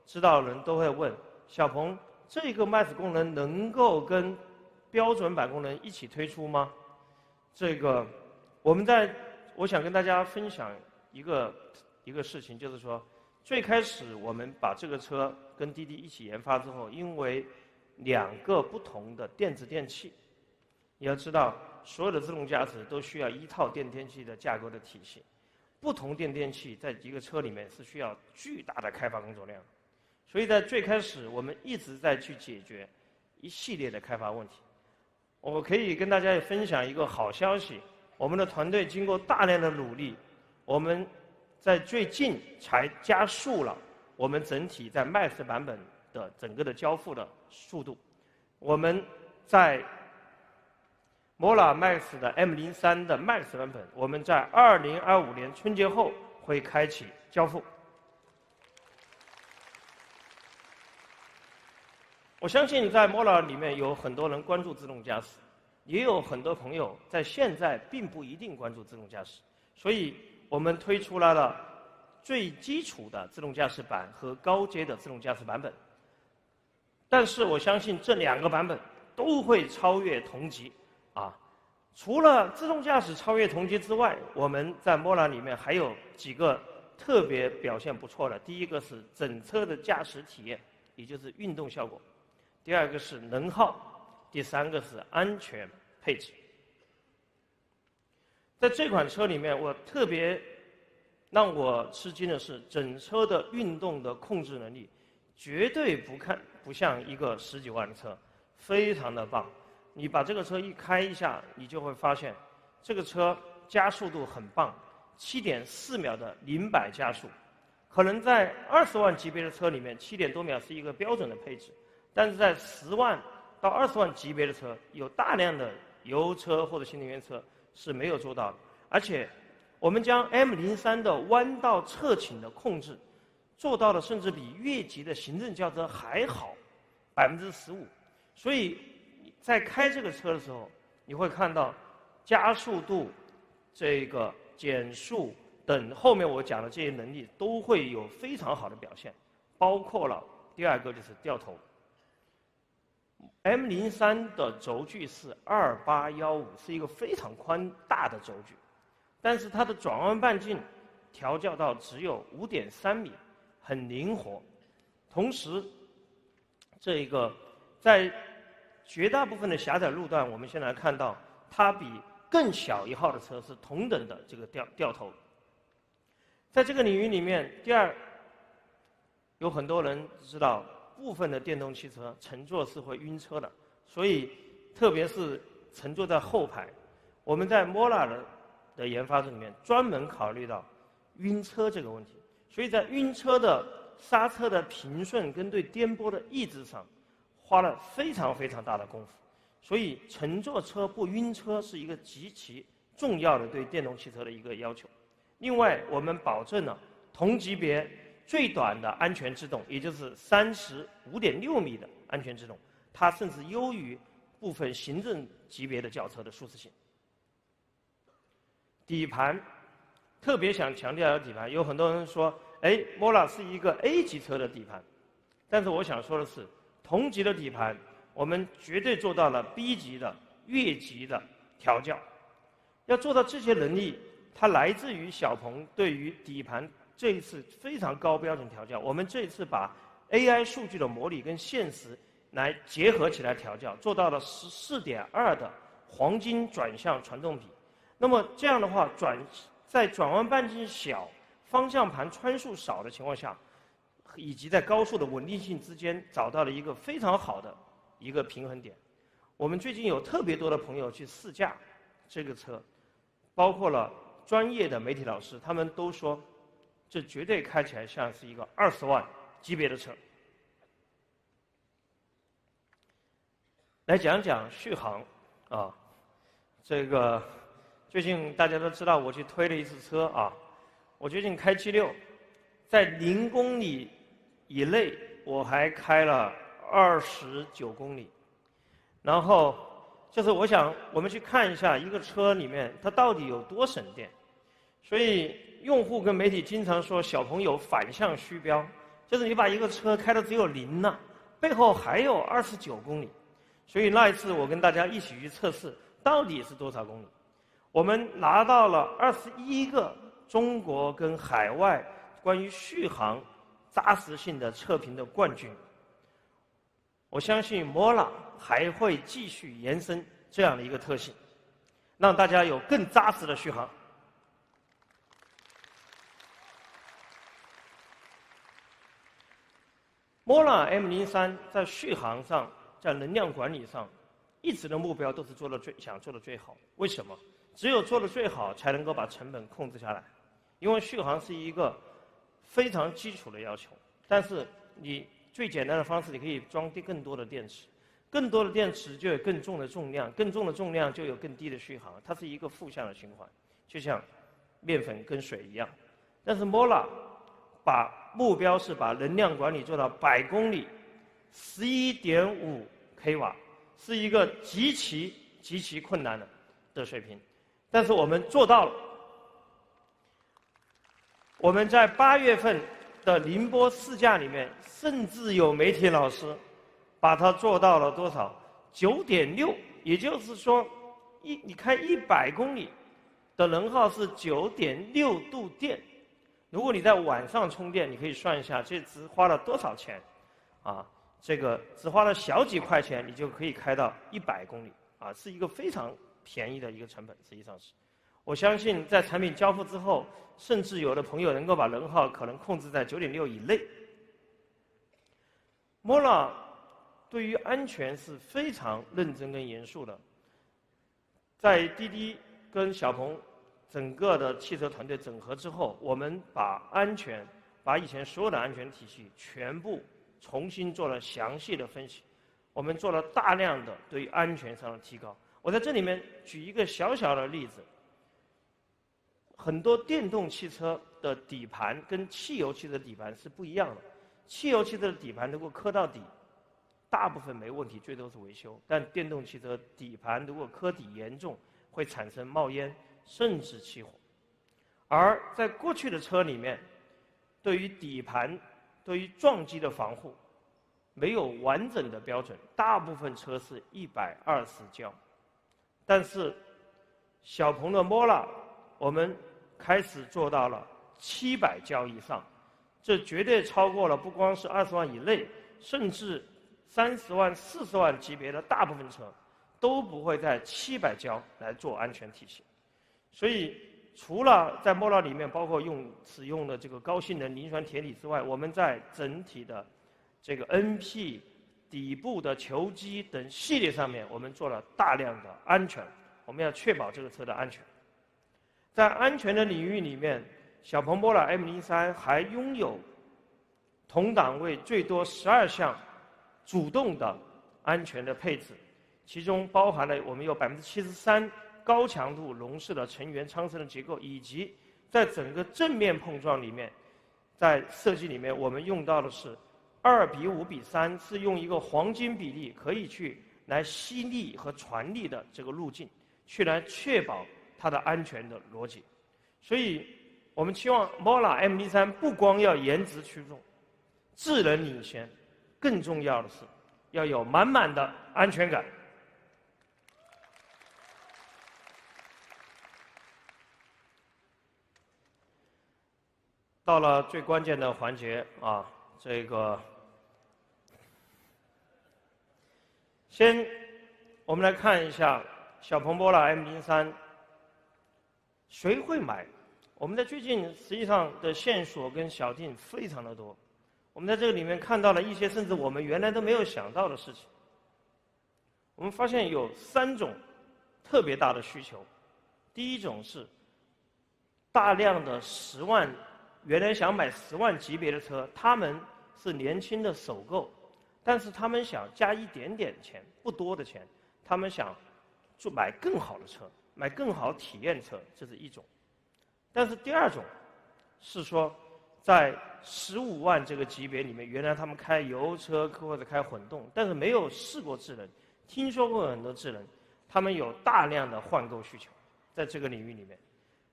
知道的人都会问，小鹏这个 Max 功能能够跟标准版功能一起推出吗？这个我想跟大家分享一个事情，就是说最开始我们把这个车跟滴滴一起研发之后，因为2个不同的电子电器，你要知道所有的自动驾驶都需要一套电电器的架构的体系，不同电电器在一个车里面是需要巨大的开发工作量，所以在最开始我们一直在去解决一系列的开发问题。我可以跟大家也分享一个好消息，我们的团队经过大量的努力，我们在最近才加速了我们整体在 Max 版本的整个的交付的速度。我们在 Mola Max 的 M03 的 Max 版本，我们在2025年春节后会开启交付。我相信在 Mola 里面有很多人关注自动驾驶，也有很多朋友在现在并不一定关注自动驾驶，所以我们推出来了最基础的自动驾驶版和高阶的自动驾驶版本。但是我相信这2个版本都会超越同级除了自动驾驶超越同级之外，我们在 Mola 里面还有几个特别表现不错的。第一个是整车的驾驶体验，也就是运动效果；第二个是能耗；第3个是安全配置。在这款车里面，我特别让我吃惊的是整车的运动的控制能力绝对不像一个10几万的车，非常的棒。你把这个车一开一下，你就会发现这个车加速度很棒，7.4秒的0-100加速，可能在20万级别的车里面，7点多秒是一个标准的配置，但是在10万到20万级别的车，有大量的油车或者新能源车是没有做到的。而且我们将 M03的弯道侧倾的控制做到了，甚至比越级的行政轿车还好，15%。所以在开这个车的时候，你会看到加速度、这个减速等后面我讲的这些能力都会有非常好的表现，包括了第二个就是掉头。M03的轴距是2815，是一个非常宽大的轴距，但是它的转弯半径调教到只有5.3米，很灵活。同时，这个在绝大部分的狭窄路段，我们现在看到它比更小一号的车是同等的这个掉头。在这个领域里面，第二，有很多人知道部分的电动汽车乘坐是会晕车的，所以特别是乘坐在后排，我们在 MOLA 的研发里面专门考虑到晕车这个问题，所以在晕车的刹车的平顺跟对颠簸的抑制上花了非常非常大的功夫，所以乘坐车不晕车是一个极其重要的对电动汽车的一个要求。另外，我们保证了同级别最短的安全制动，也就是35.6米的安全制动，它甚至优于部分行政级别的轿车的舒适性。底盘，特别想强调底盘，有很多人说，MOLA 是一个 A 级车的底盘，但是我想说的是，同级的底盘，我们绝对做到了 B 级的越级的调教。要做到这些能力，它来自于小鹏对于底盘这一次非常高标准调教。我们这一次把 AI 数据的模拟跟现实来结合起来调教，做到了14.2的黄金转向传动比。那么这样的话，在转弯半径小、方向盘穿数少的情况下，以及在高速的稳定性之间找到了一个非常好的一个平衡点。我们最近有特别多的朋友去试驾这个车，包括了专业的媒体老师，他们都说这绝对开起来像是一个20万级别的车。来讲讲续航啊，这个最近大家都知道我去推了一次车啊，我最近开76，在0公里以内我还开了29公里，然后就是我想我们去看一下一个车里面它到底有多省电。所以用户跟媒体经常说小鹏有反向虚标，就是你把一个车开到只有0了，背后还有29公里。所以那一次我跟大家一起去测试到底是多少公里，我们拿到了21个中国跟海外关于续航扎实性的测评的冠军。我相信 MOLA 还会继续延伸这样的一个特性，让大家有更扎实的续航。MOLA M03在续航上，在能量管理上，一直的目标都是想做的最好。为什么？只有做的最好，才能够把成本控制下来。因为续航是一个非常基础的要求，但是你最简单的方式，你可以装更多的电池，更多的电池就有更重的重量，更重的重量就有更低的续航，它是一个负向的循环，就像面粉跟水一样。但是 MOLA 目标是把能量管理做到100公里11.5 kW， 是一个极其困难的水平，但是我们做到了。我们在8月份的宁波试驾里面，甚至有媒体老师把它做到了多少 9.6， 也就是说你开100公里的能耗是 9.6 度电。如果你在晚上充电，你可以算一下这只花了多少钱啊，这个只花了小几块钱，你就可以开到100公里啊，是一个非常便宜的一个成本。实际上是，我相信在产品交付之后，甚至有的朋友能够把能耗可能控制在 9.6 以内。Mola 对于安全是非常认真跟严肃的。在滴滴跟小鹏整个的汽车团队整合之后，我们把以前所有的安全体系全部重新做了详细的分析，我们做了大量的对于安全上的提高。我在这里面举一个小小的例子，很多电动汽车的底盘跟汽油汽车的底盘是不一样的。汽油汽车的底盘如果磕到底，大部分没问题，最多是维修。但电动汽车底盘如果磕底严重，会产生冒烟，甚至起火。而在过去的车里面，对于底盘、对于撞击的防护，没有完整的标准，大部分车是120焦。但是小鹏的 Mola， 我们开始做到了700焦以上，这绝对超过了不光是20万以内，甚至30万、40万级别的大部分车都不会在700焦来做安全体系。所以除了在 Mola 里面包括使用的这个高性能磷酸铁锂之外，我们在整体的这个 NP、底部的球机等系列上面，我们做了大量的安全，我们要确保这个车的安全。在安全的领域里面，小鹏 Mola M03还拥有同档位最多12项主动的安全的配置，其中包含了我们有73%高强度笼式的成员舱身的结构，以及在整个正面碰撞里面，在设计里面我们用到的是2:5:3，是用一个黄金比例可以去来吸力和传力的这个路径，去来确保它的安全的逻辑。所以我们期望 Mola M03不光要颜值驱动、智能领先，更重要的是要有满满的安全感。到了最关键的环节啊，先我们来看一下小鹏 Mola M03， 谁会买？我们在最近实际上的线索跟小店非常的多，我们在这个里面看到了一些甚至我们原来都没有想到的事情。我们发现有3种特别大的需求。第一种是大量的10万，原来想买10万级别的车，他们是年轻的首购，但是他们想加一点点钱，不多的钱，他们想买更好的车，买更好体验车，这是一种。但是第二种是说，在15万这个级别里面，原来他们开油车或者开混动，但是没有试过智能，听说过很多智能，他们有大量的换购需求，在这个领域里面。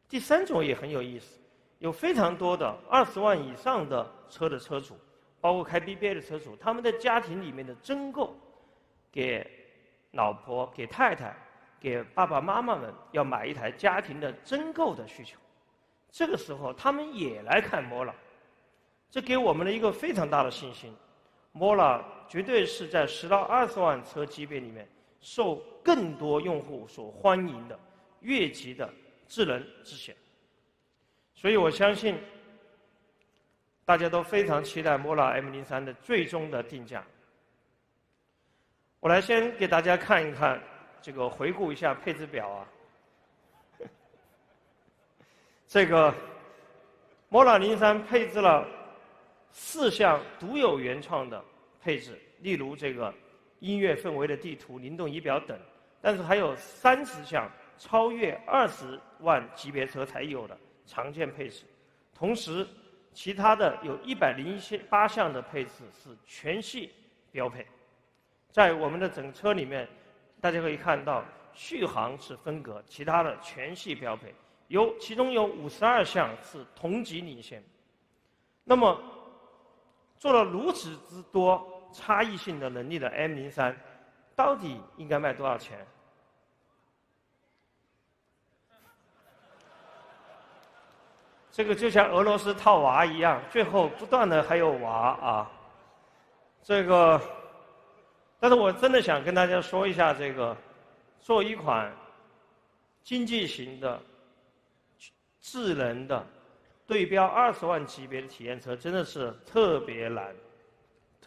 第3种也很有意思，有非常多的20万以上的车的车主，包括开 BBA 的车主，他们在家庭里面的增购，给老婆、给太太、给爸爸妈妈们要买一台家庭的增购的需求。这个时候他们也来看 Mola， 这给我们了一个非常大的信心。Mola 绝对是在10到20万车级别里面受更多用户所欢迎的越级的智能智险。所以我相信大家都非常期待 Mola M03的最终的定价。我来先给大家看一看这个，回顾一下配置表啊。这个 Mola 03配置了4项独有原创的配置，例如这个音乐氛围的地图、灵动仪表等，但是还有30项超越20万级别车才有的常见配置。同时，其他的有108项的配置是全系标配。在我们的整车里面，大家可以看到续航是分隔，其他的全系标配。其中有52项是同级领先。那么，做了如此之多差异性的能力的 M03， 到底应该卖多少钱？这个就像俄罗斯套娃一样，最后不断的还有娃啊。但是我真的想跟大家说一下，做一款经济型的智能的对标20万级别的体验车真的是特别难，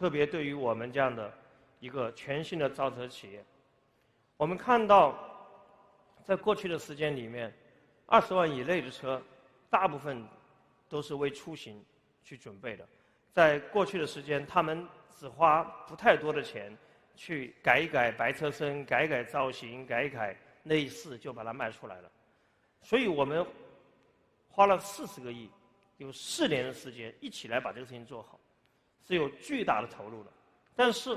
特别对于我们这样的一个全新的造车企业，我们看到，在过去的时间里面，20万以内的车，大部分都是为出行去准备的。在过去的时间，他们只花不太多的钱去改一改白车身、改一改造型、改一改内饰，就把它卖出来了。所以我们花了40个亿，有4年的时间一起来把这个事情做好，是有巨大的投入的。但是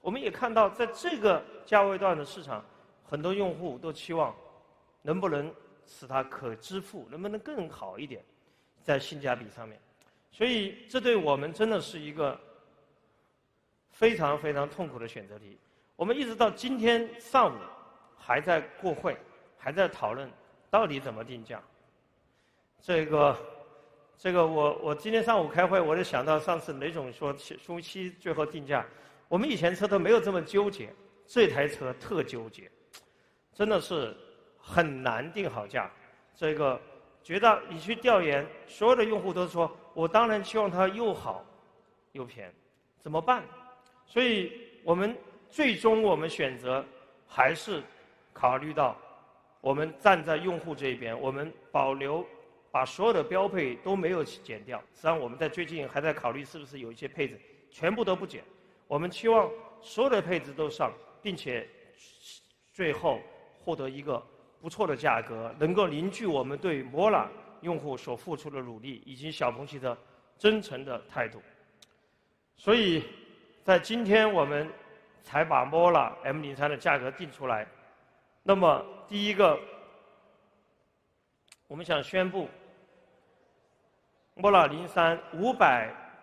我们也看到，在这个价位段的市场，很多用户都期望能不能使它可支付，能不能更好一点，在性价比上面。所以这对我们真的是一个非常非常痛苦的选择题。我们一直到今天上午还在过会，还在讨论到底怎么定价。这个我今天上午开会，我就想到上次雷总说苏7最后定价，我们以前车都没有这么纠结，这台车特纠结，真的是很难定好价。这个觉得你去调研，所有的用户都说，我当然希望它又好又便宜，怎么办？所以我们最终我们选择还是考虑到我们站在用户这一边，我们保留把所有的标配都没有减掉。实际上我们在最近还在考虑是不是有一些配置全部都不减。我们期望所有的配置都上，并且最后获得一个不错的价格，能够凝聚我们对Mola用户所付出的努力以及小鹏汽车真诚的态度。所以在今天我们才把Mola M03的价格定出来。那么第一个，我们想宣布Mola 03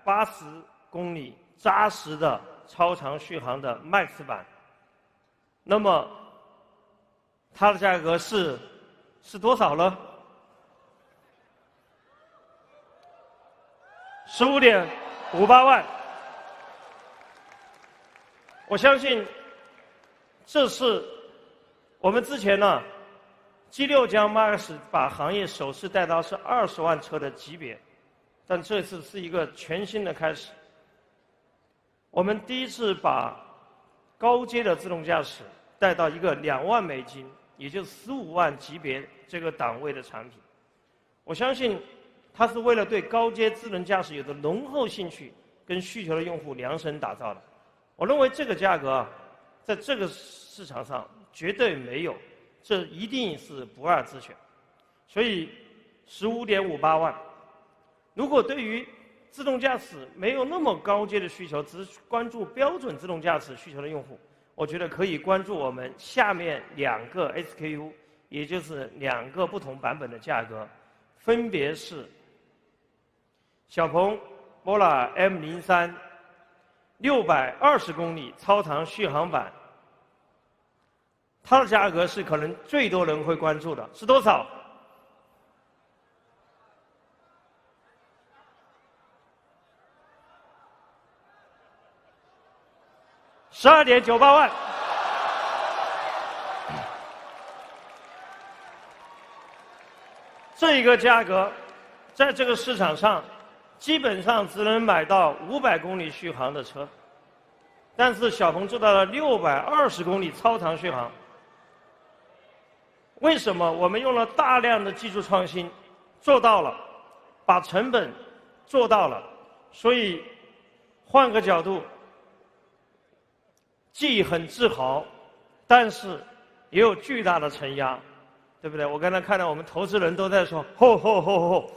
580公里扎实的超长续航的 Max 版，那么它的价格是多少呢？15.58万。我相信这是我们之前呢 G6 将 Max 把行业首次带到是20万车的级别，但这次是一个全新的开始。我们第一次把高阶的自动驾驶带到一个2万美金，也就是15万级别这个档位的产品。我相信它是为了对高阶智能驾驶有着浓厚兴趣跟需求的用户量身打造的。我认为这个价格在这个市场上绝对没有，这一定是不二之选。所以15.58万，如果对于自动驾驶没有那么高阶的需求，只是关注标准自动驾驶需求的用户，我觉得可以关注我们下面2个 SKU， 也就是2个不同版本的价格，分别是小鹏 Mola M03 620公里超长续航版，它的价格是可能最多人会关注的，是多少？12.98万。这一个价格，在这个市场上，基本上只能买到500公里续航的车，但是小鹏做到了620公里超长续航。为什么？我们用了大量的技术创新，做到了，把成本做到了，所以换个角度，既很自豪，但是也有巨大的承压，对不对？我刚才看到我们投资人都在说吼吼吼吼。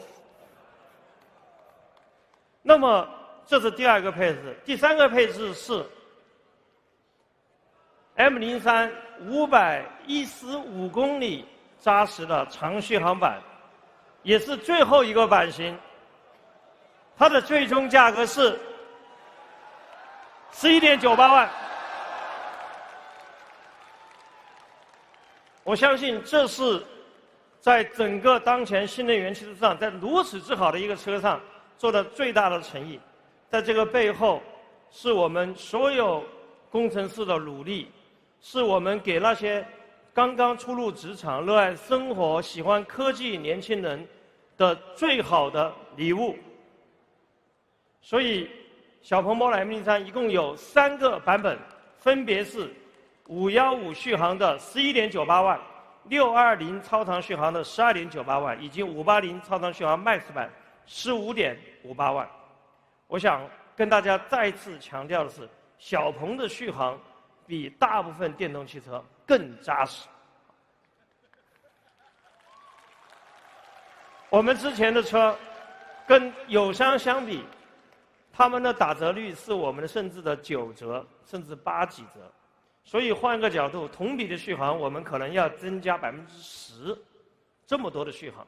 那么这是第2个配置，第3个配置是 M03 515公里扎实的长续航版，也是最后一个版型，它的最终价格是11.98万。我相信这是在整个当前新能源汽车上，在如此之好的一个车上做的最大的诚意。在这个背后，是我们所有工程师的努力，是我们给那些刚刚初入职场、热爱生活、喜欢科技年轻人的最好的礼物。所以小鹏 Mola M03 一共有3个版本，分别是515续航的11.98万、620超长续航的12.98万，以及580超长续航 Max 版15.58万。我想跟大家再次强调的是，小鹏的续航比大部分电动汽车更扎实。我们之前的车跟友商相比，他们的打折率是我们的甚至的9折，甚至8几折。所以换个角度，同比的续航，我们可能要增加10%，这么多的续航。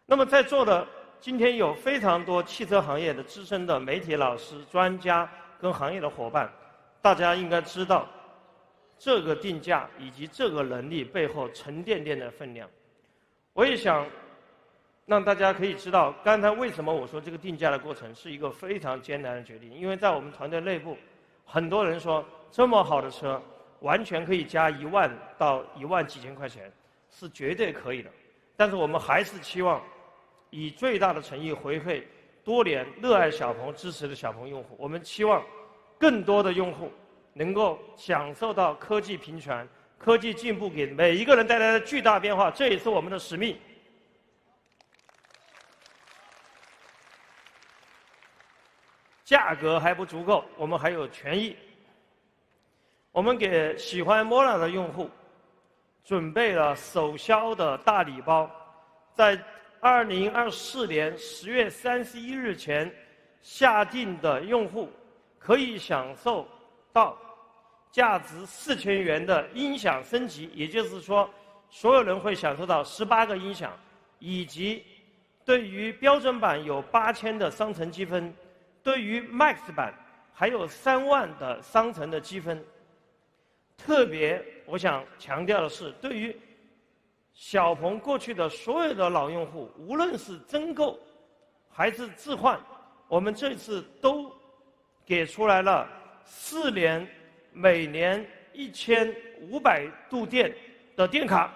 那么在座的今天有非常多汽车行业的资深的媒体老师、专家跟行业的伙伴，大家应该知道这个定价以及这个能力背后沉甸甸的分量。我也想让大家可以知道，刚才为什么我说这个定价的过程是一个非常艰难的决定，因为在我们团队内部，很多人说这么好的车完全可以加1万到1万几千块钱，是绝对可以的。但是我们还是期望以最大的诚意回馈多年热爱小鹏、支持的小鹏用户。我们期望更多的用户能够享受到科技平权、科技进步给每一个人带来的巨大变化，这也是我们的使命。价格还不足够，我们还有权益。我们给喜欢 Mola 的用户准备了首销的大礼包，在2024年10月31日前下定的用户可以享受到价值4000元的音响升级，也就是说，所有人会享受到18个音响，以及对于标准版有8000的商城积分。对于 Max 版还有3万的商城的积分。特别我想强调的是，对于小鹏过去的所有的老用户，无论是增购还是置换，我们这次都给出来了4年每年1500度电的电卡，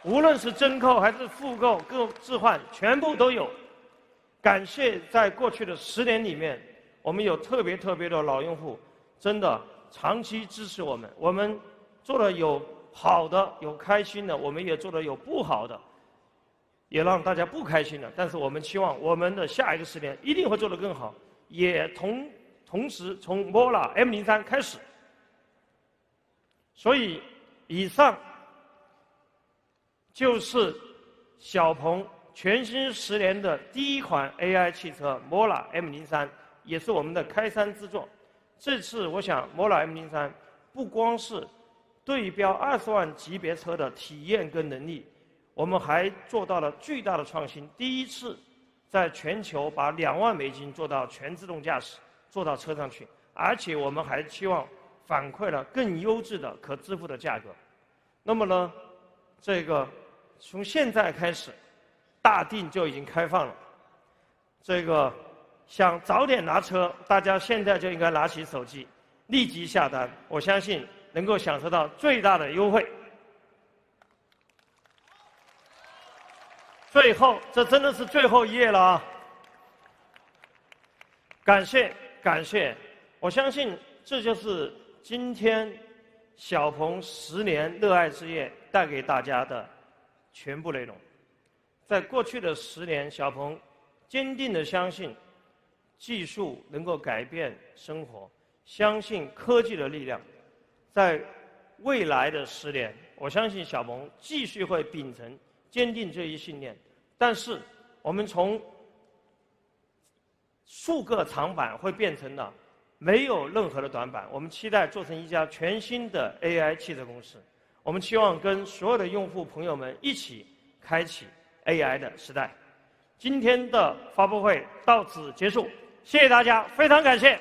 无论是增购还是复购、各置换，全部都有。感谢在过去的10年里面，我们有特别的老用户，真的长期支持我们。我们做的有好的，有开心的，我们也做的有不好的，也让大家不开心的。但是我们期望我们的下一个10年一定会做得更好，也同时从 Mola M03 开始。所以以上就是小鹏全新10年的第一款 AI 汽车 Mola M03， 也是我们的开山之作。这次我想 Mola M03 不光是对标20万级别车的体验跟能力，我们还做到了巨大的创新，第一次在全球把2万美金做到全自动驾驶，做到车上去，而且我们还期望反馈了更优质的可支付的价格。那么呢，这个从现在开始大定就已经开放了，这个想早点拿车，大家现在就应该拿起手机立即下单，我相信能够享受到最大的优惠。最后，这真的是最后一页了啊！感谢，我相信这就是今天小鹏10年热爱之夜带给大家的全部内容。在过去的10年，小鹏坚定地相信技术能够改变生活，相信科技的力量。在未来的10年，我相信小鹏继续会秉承坚定这一信念。但是我们从数个长板会变成了没有任何的短板。我们期待做成一家全新的 AI 汽车公司。我们希望跟所有的用户朋友们一起开启 AI 的时代。今天的发布会到此结束，谢谢大家，非常感谢。